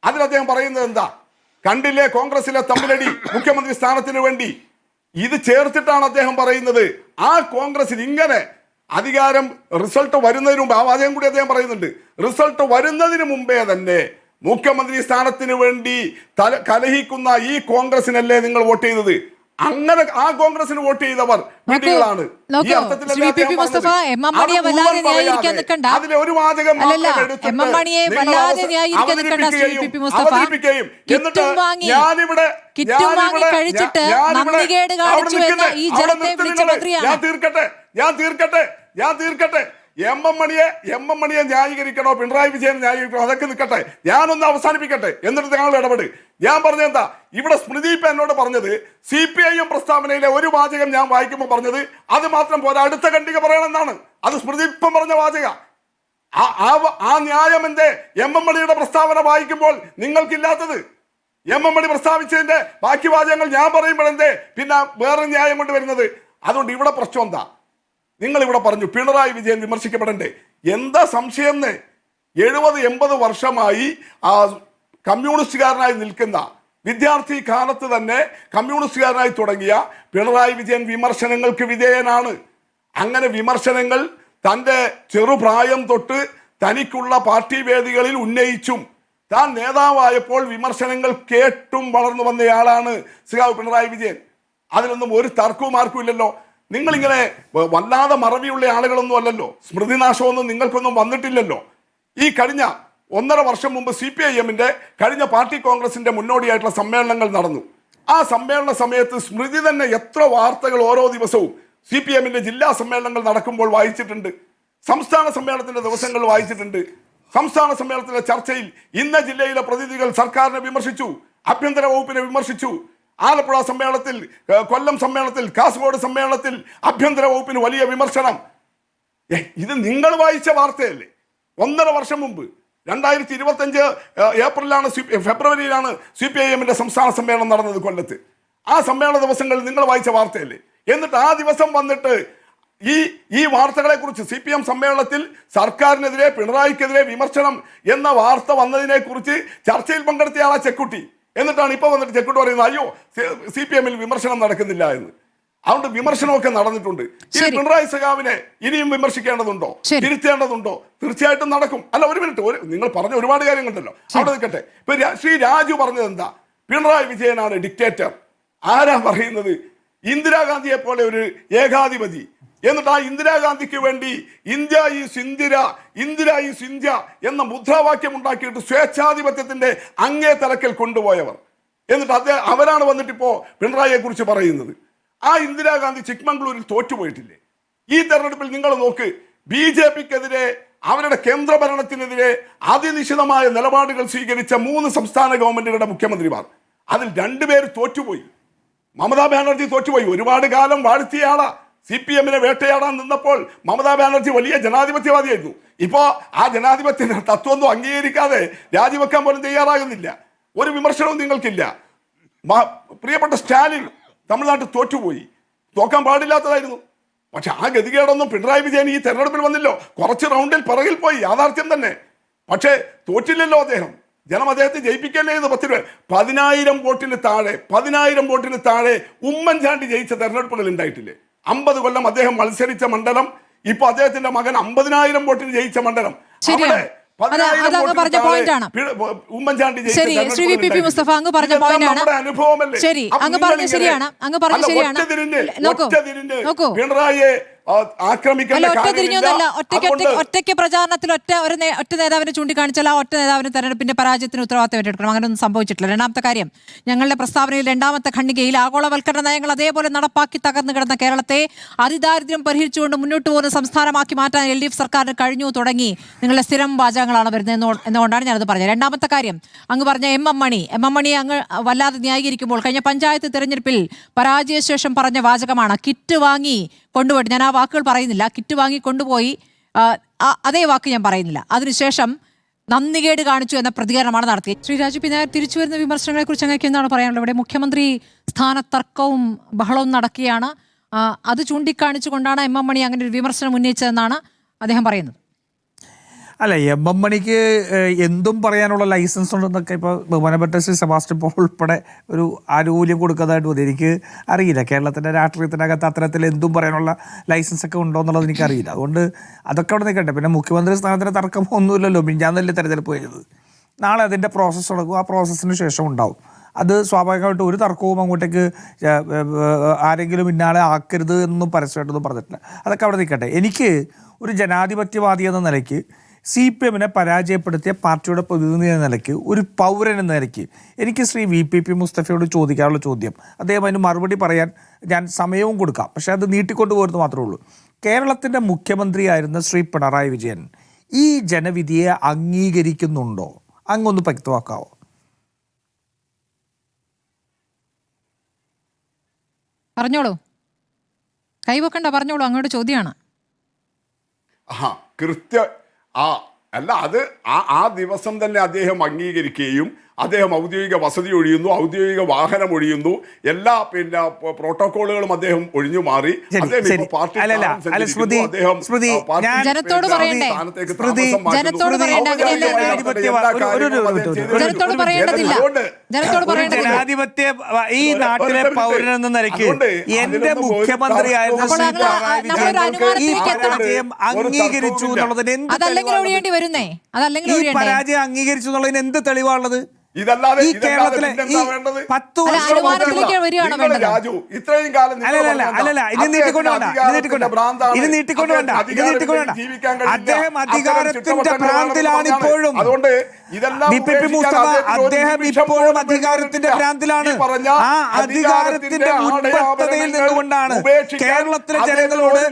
[SPEAKER 3] അതിൽ അദ്ദേഹം പറയുന്നത് എന്താ? കണ്ടില്ലേ കോൺഗ്രസിലെ തമ്മിലടി മുഖ്യമന്ത്രി സ്ഥാനത്തിന് വേണ്ടി. ഇത് ചേർത്തിട്ടാണ് അദ്ദേഹം പറയുന്നത് ആ കോൺഗ്രസിൽ ഇങ്ങനെ അധികാരം റിസൾട്ട് വരുന്നതിന് മുമ്പ്, ആ വാചകം കൂടി അദ്ദേഹം പറയുന്നുണ്ട്, റിസൾട്ട് വരുന്നതിന് മുമ്പേ തന്നെ മുഖ്യമന്ത്രി സ്ഥാനത്തിന് വേണ്ടി കലഹിക്കുന്ന ഈ കോൺഗ്രസിനല്ലേ നിങ്ങൾ വോട്ട് ചെയ്തത്? അങ്ങനെ ആ കോൺഗ്രസിന് വോട്ട് ചെയ്തവർ വിഡ്ഢികളാണ്. അതിലെ ഒരു വാചകം ഞാൻ തീർക്കട്ടെ. MM മണിയെ ന്യായീകരിക്കണോ പിണറായി വിജയൻ ന്യായീകരിക്കണോ അതൊക്കെ നിൽക്കട്ടെ, ഞാനൊന്ന് അവസാനിപ്പിക്കട്ടെ, എന്നിട്ട് ഞങ്ങൾ ഇടപെട്. ഞാൻ പറഞ്ഞെന്താ, ഇവിടെ സ്മൃതി ഇപ്പം എന്നോട് പറഞ്ഞത് CPIM പ്രസ്താവനയിലെ ഒരു വാചകം ഞാൻ വായിക്കുമ്പോൾ പറഞ്ഞത് അത് മാത്രം പോരാ, അടുത്ത ഖണ്ഡിക പറയണമെന്നാണ്. അത് സ്മൃതി ഇപ്പം പറഞ്ഞ വാചക. ആ ന്യായം എന്തേ MM മണിയുടെ പ്രസ്താവന വായിക്കുമ്പോൾ നിങ്ങൾക്കില്ലാത്തത്? MM മണി പ്രസ്താവിച്ചതിന്റെ ബാക്കി വാചകങ്ങൾ ഞാൻ പറയുമ്പോഴെന്തേ പിന്നെ വേറെ ന്യായം കൊണ്ട് വരുന്നത്? അതുകൊണ്ട് ഇവിടെ പ്രശ്നം എന്താ? നിങ്ങൾ ഇവിടെ പറഞ്ഞു പിണറായി വിജയൻ വിമർശിക്കപ്പെടണ്ടേ. എന്താ സംശയം? 70-80 വർഷമായി കമ്മ്യൂണിസ്റ്റുകാരനായി നിൽക്കുന്ന, വിദ്യാർത്ഥി കാലത്ത് തന്നെ കമ്മ്യൂണിസ്റ്റുകാരനായി തുടങ്ങിയ പിണറായി വിജയൻ വിമർശനങ്ങൾക്ക് വിധേയനാണ്. അങ്ങനെ വിമർശനങ്ങൾ തൻ്റെ ചെറുപ്രായം തൊട്ട് തനിക്കുള്ള പാർട്ടി വേദികളിൽ ഉന്നയിച്ചും താൻ നേതാവായപ്പോൾ വിമർശനങ്ങൾ കേട്ടും വളർന്നു വന്നയാളാണ് ശ്രീ പിണറായി വിജയൻ. അതിലൊന്നും ഒരു തർക്കവും ആർക്കും ഇല്ലല്ലോ. നിങ്ങളിങ്ങനെ വല്ലാതെ മറവിയുള്ള ആളുകളൊന്നും അല്ലല്ലോ. സ്മൃതിനാശമൊന്നും നിങ്ങൾക്കൊന്നും വന്നിട്ടില്ലല്ലോ. ഈ കഴിഞ്ഞ 1.5 വർഷം മുമ്പ് CPIMന്റെ കഴിഞ്ഞ പാർട്ടി കോൺഗ്രസിന്റെ മുന്നോടിയായിട്ടുള്ള സമ്മേളനങ്ങൾ നടന്നു. ആ സമ്മേളന സമയത്ത് സ്മൃതി തന്നെ എത്ര വാർത്തകൾ ഓരോ ദിവസവും CPIMന്റെ ജില്ലാ സമ്മേളനങ്ങൾ നടക്കുമ്പോൾ വായിച്ചിട്ടുണ്ട്. സംസ്ഥാന സമ്മേളനത്തിന്റെ ദിവസങ്ങൾ വായിച്ചിട്ടുണ്ട്. സംസ്ഥാന സമ്മേളനത്തിലെ ചർച്ചയിൽ ഇന്ന ജില്ലയിലെ പ്രതിനിധികൾ സർക്കാരിനെ വിമർശിച്ചു, ആഭ്യന്തര വകുപ്പിനെ വിമർശിച്ചു. ആലപ്പുഴ സമ്മേളനത്തിൽ, കൊല്ലം സമ്മേളനത്തിൽ, കാസർഗോഡ് സമ്മേളനത്തിൽ ആഭ്യന്തര വകുപ്പിന് വലിയ വിമർശനം. ഇത് നിങ്ങൾ വായിച്ച വാർത്തയല്ലേ? 1.5 വർഷം മുമ്പ് 2025 ഏപ്രിലാണ് ഫെബ്രുവരിയിലാണ് CPIMന്റെ സംസ്ഥാന സമ്മേളനം നടന്നത് കൊല്ലത്ത്. ആ സമ്മേളന ദിവസങ്ങളിൽ നിങ്ങൾ വായിച്ച വാർത്തയല്ലേ? എന്നിട്ട് ആ ദിവസം വന്നിട്ട് ഈ വാർത്തകളെ കുറിച്ച് CPM സമ്മേളനത്തിൽ സർക്കാരിനെതിരെ പിണറായിക്കെതിരെ വിമർശനം എന്ന വാർത്ത വന്നതിനെ കുറിച്ച് ചർച്ചയിൽ പങ്കെടുത്ത ആളാ ചെക്കുട്ടി. എന്നിട്ടാണ് ഇപ്പൊ വന്നിട്ട് ചെക്കുട്ടി പറയുന്നത് അയ്യോ CPM-ൽ വിമർശനം നടക്കുന്നില്ല എന്ന്. അതുകൊണ്ട് വിമർശനമൊക്കെ നടന്നിട്ടുണ്ട്. ഈ പിണറായി സഖാവിനെ ഇനിയും വിമർശിക്കേണ്ടതുണ്ടോ, തിരുത്തേണ്ടതുണ്ടോ? തീർച്ചയായിട്ടും നടക്കും. അല്ല, ഒരു മിനിറ്റ്, നിങ്ങൾ പറഞ്ഞ ഒരുപാട് കാര്യങ്ങളുണ്ടല്ലോ, അവിടെ നിൽക്കട്ടെ. ഇപ്പൊ ശ്രീ രാജു പറഞ്ഞത് എന്താ? പിണറായി വിജയനാണ് ഡിക്റ്റേറ്റർ. ആരാ പറയുന്നത്? ഇന്ദിരാഗാന്ധിയെ പോലെ ഒരു ഏകാധിപതി. എന്നിട്ട് ആ ഇന്ദിരാഗാന്ധിക്ക് വേണ്ടി India is Indira, Indira is India എന്ന മുദ്രാവാക്യം ഉണ്ടാക്കിയിട്ട് സ്വേച്ഛാധിപത്യത്തിന്റെ അങ്ങേ തലക്കൽ കൊണ്ടുപോയവർ. എന്നിട്ട് അവരാണ് വന്നിട്ട് ഇപ്പോ പിണറായിയെ കുറിച്ച് പറയുന്നത്. ആ ഇന്ദിരാഗാന്ധി ചിക്മംഗ്ലൂരിൽ തോറ്റുപോയിട്ടില്ലേ? ഈ തെരഞ്ഞെടുപ്പിൽ നിങ്ങൾ നോക്ക്, BJP-ക്കെതിരെ, അവരുടെ കേന്ദ്രഭരണത്തിനെതിരെ അതിനിശ്ചിതമായ നിലപാടുകൾ സ്വീകരിച്ച 3 സംസ്ഥാന ഗവൺമെന്റുകളുടെ മുഖ്യമന്ത്രിമാർ, അതിൽ 2 പേര് തോറ്റുപോയി. മമതാ ബാനർജി തോറ്റുപോയി. ഒരുപാട് കാലം വാഴ്ത്തിയ ആളാ. CPM-നെ വേട്ടയാടാൻ നിന്നപ്പോൾ മമതാ ബാനർജി വലിയ ജനാധിപത്യവാദിയായിരുന്നു. ഇപ്പോ ആ ജനാധിപത്യ തത്വമൊന്നും അംഗീകരിക്കാതെ രാജിവെക്കാൻ പോലും തയ്യാറാകുന്നില്ല. ഒരു വിമർശനവും നിങ്ങൾക്കില്ല. പ്രിയപ്പെട്ട സ്റ്റാലിൻ തമിഴ്നാട്ടിൽ തോറ്റുപോയി. തോക്കാൻ പാടില്ലാത്തതായിരുന്നു. പക്ഷെ ആ ഗതികേടൊന്നും പിണറായി വിജയൻ ഈ തെരഞ്ഞെടുപ്പിൽ വന്നില്ലോ. കുറച്ച് റൗണ്ടിൽ പിറകിൽ പോയി, യാഥാർത്ഥ്യം തന്നെ. പക്ഷേ തോറ്റില്ലല്ലോ അദ്ദേഹം. ജനം അദ്ദേഹത്തെ ജയിപ്പിക്കല്ലേ എന്ന് 10,000 വോട്ടിന് താഴെ ഉമ്മൻചാണ്ടി ജയിച്ച തെരഞ്ഞെടുപ്പുകൾ ഉണ്ടായിട്ടില്ലേ? 50 കൊല്ലം അദ്ദേഹം മത്സരിച്ച മണ്ഡലം, ഇപ്പൊ അദ്ദേഹത്തിന്റെ മകൻ 50,000 വോട്ടിന് ജയിച്ച മണ്ഡലം.
[SPEAKER 2] പറഞ്ഞ പോയിന്റാണ്. ശരി, ശ്രീ VPP മുസ്തഫ അങ്ങ് പറഞ്ഞ പോയിന്റാണ്. ശരി, അങ്ങ് പറഞ്ഞ ശരിയാണ്. അങ്ങ് പറഞ്ഞ ശരിയാണ്. നോക്കൂ,
[SPEAKER 3] പിണറായിയെ
[SPEAKER 2] ഒറ്റയ്ക്ക് പ്രചാരണത്തിൽ ഒറ്റ നേതാവിനെ ചൂണ്ടിക്കാണിച്ചാൽ ആ ഒറ്റ നേതാവിന് തെരഞ്ഞെടുപ്പിന്റെ പരാജയത്തിന് ഉത്തരവാദിത്തം ഏറ്റെടുക്കണം. അങ്ങനെയൊന്നും സംഭവിച്ചിട്ടില്ല. രണ്ടാമത്തെ കാര്യം, ഞങ്ങളുടെ പ്രസ്താവനയിൽ 2ാമത്തെ ഖണ്ഡികയിൽ ആഗോളവൽക്കരണ നയങ്ങൾ അതേപോലെ നടപ്പാക്കി തകർന്നു കിടന്ന കേരളത്തെ അതിദാരിദ്ര്യം പരിഹരിച്ചുകൊണ്ട് മുന്നോട്ട് പോകുന്ന സംസ്ഥാനമാക്കി മാറ്റാൻ LDF സർക്കാരിന് കഴിഞ്ഞു തുടങ്ങി. നിങ്ങളുടെ സ്ഥിരം വാചകങ്ങളാണ് വരുന്നത് എന്നുകൊണ്ടാണ് ഞാനത് പറഞ്ഞത്. രണ്ടാമത്തെ കാര്യം, അങ്ങ് പറഞ്ഞ എം എം മണി അങ്ങ് വല്ലാതെ ന്യായീകരിക്കുമ്പോൾ കഴിഞ്ഞ പഞ്ചായത്ത് തെരഞ്ഞെടുപ്പിൽ പരാജയശേഷം പറഞ്ഞ വാചകമാണ് കിറ്റ് വാങ്ങി കൊണ്ടുപോയിട്ട്, ഞാൻ ആ വാക്കുകൾ പറയുന്നില്ല, കിറ്റ് വാങ്ങി കൊണ്ടുപോയി, അതേ വാക്ക് ഞാൻ പറയുന്നില്ല. അതിനുശേഷം നന്ദികേട് കാണിച്ചു എന്ന പ്രതികരണമാണ് നടത്തിയത്. ശ്രീ രാജു പി നായർ, തിരിച്ചു വരുന്ന വിമർശനങ്ങളെ കുറിച്ച് അങ്ങേക്ക് എന്താണ് പറയാനുള്ളത്? ഇവിടെ മുഖ്യമന്ത്രി സ്ഥാനത്തർക്കവും ബഹളവും നടക്കുകയാണ്. അത് ചൂണ്ടിക്കാണിച്ചുകൊണ്ടാണ് എം എം മണി അങ്ങനെ ഒരു വിമർശനം ഉന്നയിച്ചതെന്നാണ് അദ്ദേഹം പറയുന്നത്.
[SPEAKER 4] അല്ല, എം എം മണിക്ക് എന്തും പറയാനുള്ള ലൈസൻസ് ഉണ്ടെന്നൊക്കെ ഇപ്പോൾ ബഹുമാനപ്പെട്ട ശ്രീ സെബാസ്റ്റ്യൻ പോൾ ഉൾപ്പെടെ ഒരു ആനുകൂല്യം കൊടുക്കുന്നതായിട്ട് മതി. എനിക്ക് അറിയില്ല കേരളത്തിൻ്റെ രാഷ്ട്രീയത്തിനകത്ത് അത്തരത്തിൽ എന്തും പറയാനുള്ള ലൈസൻസ് ഒക്കെ ഉണ്ടോ എന്നുള്ളത് എനിക്കറിയില്ല. അതുകൊണ്ട് അതൊക്കെ അവിടെ നിൽക്കട്ടെ. പിന്നെ മുഖ്യമന്ത്രി സ്ഥാനത്തിന് തർക്കമൊന്നുമില്ലല്ലോ. മിഞ്ഞാന്നല്ലേ തെരഞ്ഞെടുപ്പ് കഴിഞ്ഞത്. നാളെ അതിൻ്റെ പ്രോസസ്സ് നടക്കും. ആ പ്രോസസ്സിന് ശേഷം ഉണ്ടാവും. അത് സ്വാഭാവികമായിട്ട് ഒരു തർക്കവും അങ്ങോട്ടേക്ക് ആരെങ്കിലും ഇന്നാളെ ആക്കരുത് എന്നൊന്നും പരസ്യമായിട്ടൊന്നും പറഞ്ഞിട്ടില്ല. അതൊക്കെ അവിടെ നിൽക്കട്ടെ. എനിക്ക് ഒരു ജനാധിപത്യവാദി എന്ന നിലയ്ക്ക് CPM-നെ പരാജയപ്പെടുത്തിയ പാർട്ടിയുടെ പ്രതിനിധി എന്ന നിലയ്ക്ക്, ഒരു പൗരൻ എന്ന നിലയ്ക്ക് എനിക്ക് ശ്രീ VPP മുസ്തഫയോട് ചോദിക്കാനുള്ള ചോദ്യം, അദ്ദേഹം അതിന് മറുപടി പറയാൻ ഞാൻ സമയവും കൊടുക്കാം, പക്ഷേ അത് നീട്ടിക്കൊണ്ടു പോരുന്നത് മാത്രമേ ഉള്ളൂ. കേരളത്തിൻ്റെ മുഖ്യമന്ത്രിയായിരുന്ന ശ്രീ പിണറായി വിജയൻ ഈ ജനവിധിയെ അംഗീകരിക്കുന്നുണ്ടോ? അങ്ങൊന്ന് വ്യക്തമാക്കാവോ?
[SPEAKER 2] പറഞ്ഞോളൂ, കൈവക്കണ്ട, പറഞ്ഞോളൂ, അങ്ങോട്ട് ചോദ്യമാണ്.
[SPEAKER 3] അല്ല, അത് ആ ദിവസം തന്നെ അദ്ദേഹം അംഗീകരിക്കുകയും അദ്ദേഹം ഔദ്യോഗിക വസതി ഒഴിയുന്നു, ഔദ്യോഗിക വാഹനം ഒഴിയുന്നു, എല്ലാ പ്രോട്ടോകോളുകളും അദ്ദേഹം ഒഴിഞ്ഞു മാറി.
[SPEAKER 4] ജനാധിപത്യ ഈ നാട്ടിലെ പൗരനെന്ന നിലയ്ക്ക് എന്റെ മുഖ്യമന്ത്രിയായിരുന്ന ഈ പരാജയം അംഗീകരിച്ചു എന്നുള്ളതിന് ഈ പരാജയം അംഗീകരിച്ചു എന്നുള്ളതിന് എന്ത് തെളിവാണുള്ളത്? ഈ കേരളത്തിലെ ഈ 10 വർഷം
[SPEAKER 3] ഇത്രയും കാലം
[SPEAKER 4] അദ്ദേഹം അധികാരത്തിന്റെ ഭ്രാന്തിലാണ് ഇപ്പോഴും. VPP മുസ്തഫ, അദ്ദേഹം ഇപ്പോഴും അധികാരത്തിന്റെ ഭ്രാന്തിലാണ്. ആ അധികാരത്തിന്റെ ഉന്മത്തതയിൽ നിന്നുകൊണ്ടാണ് കേരളത്തിലെ ജനങ്ങളോട്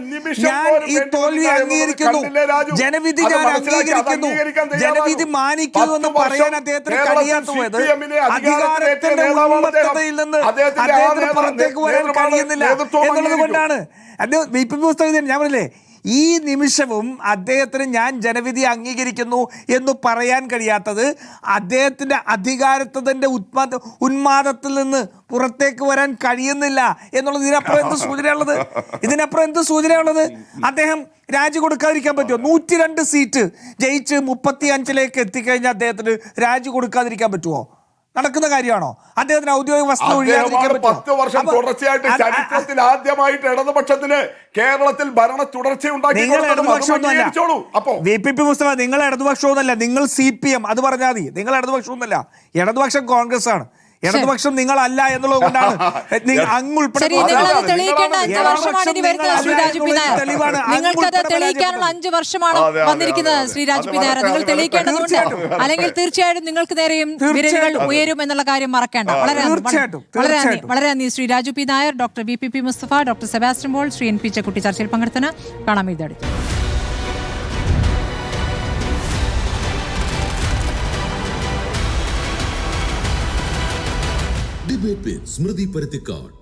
[SPEAKER 4] ഞാൻ ഈ തോൽവി അംഗീകരിക്കുന്നു, ജനവിധി ഞാൻ അംഗീകരിക്കുന്നു, ജനവിധി മാനിക്കുന്നു എന്ന് പറയാൻ അദ്ദേഹത്തിന് കഴിയാത്ത അധികാരത്തിന്റെ ഉന്മത്തതയിൽ നിന്ന് അദ്ദേഹത്തിന് പുറത്തേക്ക് വരാൻ കഴിയുന്നില്ല എന്നുള്ളത് കൊണ്ടാണ്. VPP പുസ്തകം ഞാൻ പറഞ്ഞില്ലേ, ഈ നിമിഷവും അദ്ദേഹത്തിന് ഞാൻ ജനവിധി അംഗീകരിക്കുന്നു എന്ന് പറയാൻ കഴിയാത്തത് അദ്ദേഹത്തിൻ്റെ അധികാരത്തിൻ്റെ ഉന്മാദത്തിൽ നിന്ന് പുറത്തേക്ക് വരാൻ കഴിയുന്നില്ല എന്നുള്ളത്. ഇതിനപ്പുറം എന്ത് സൂചനയുള്ളത്? അദ്ദേഹം രാജി കൊടുക്കാതിരിക്കാൻ പറ്റുമോ? 102 സീറ്റ് ജയിച്ച് 35ലേക്ക് എത്തിക്കഴിഞ്ഞാൽ അദ്ദേഹത്തിന് രാജി കൊടുക്കാതിരിക്കാൻ പറ്റുമോ? നടക്കുന്ന കാര്യമാണോ? അദ്ദേഹത്തിന് ഔദ്യോഗിക വസ്തു ഒഴിയാതിരിക്കാൻ
[SPEAKER 3] 10 വർഷം തുടർച്ചയായിട്ട് ചരിത്രത്തിൽ ആദ്യമായിട്ട് ഇടതുപക്ഷത്തിന് കേരളത്തിൽ ഭരണ തുടർച്ചയുണ്ടാക്കി.
[SPEAKER 4] നിങ്ങൾ VPP മുസ്തഫ, നിങ്ങൾ ഇടതുപക്ഷമൊന്നുമല്ല, നിങ്ങൾ CPM. അത് പറഞ്ഞാൽ മതി. നിങ്ങൾ ഇടതുപക്ഷമൊന്നുമല്ല, ഇടതുപക്ഷം കോൺഗ്രസ് ആണ്. ഇടതുപക്ഷം നിങ്ങളല്ല എന്നുള്ളത് കൊണ്ടാണ്
[SPEAKER 2] നിങ്ങൾക്കത് തെളിയിക്കാനുള്ള 5 വർഷമാണ് വന്നിരിക്കുന്നത് ശ്രീ രാജു പി നായർ. നിങ്ങൾ തെളിയിക്കേണ്ടതുണ്ട്, അല്ലെങ്കിൽ തീർച്ചയായിട്ടും നിങ്ങൾക്ക് നേരെയും വിരലുകൾ ഉയരും എന്നുള്ള കാര്യം മറക്കേണ്ട. വളരെ നന്ദി Shri Raju P Nair, doctor VPP Mustafa, doctor Sebastian Paul, Shri NP Chekkutty ചർച്ചയിൽ പങ്കെടുത്തതിന്. കാണാം ഇതടുത്ത്.
[SPEAKER 1] ഡിബേറ്റ് വിത്ത് സ്മൃതി പരുത്തിക്കാട്.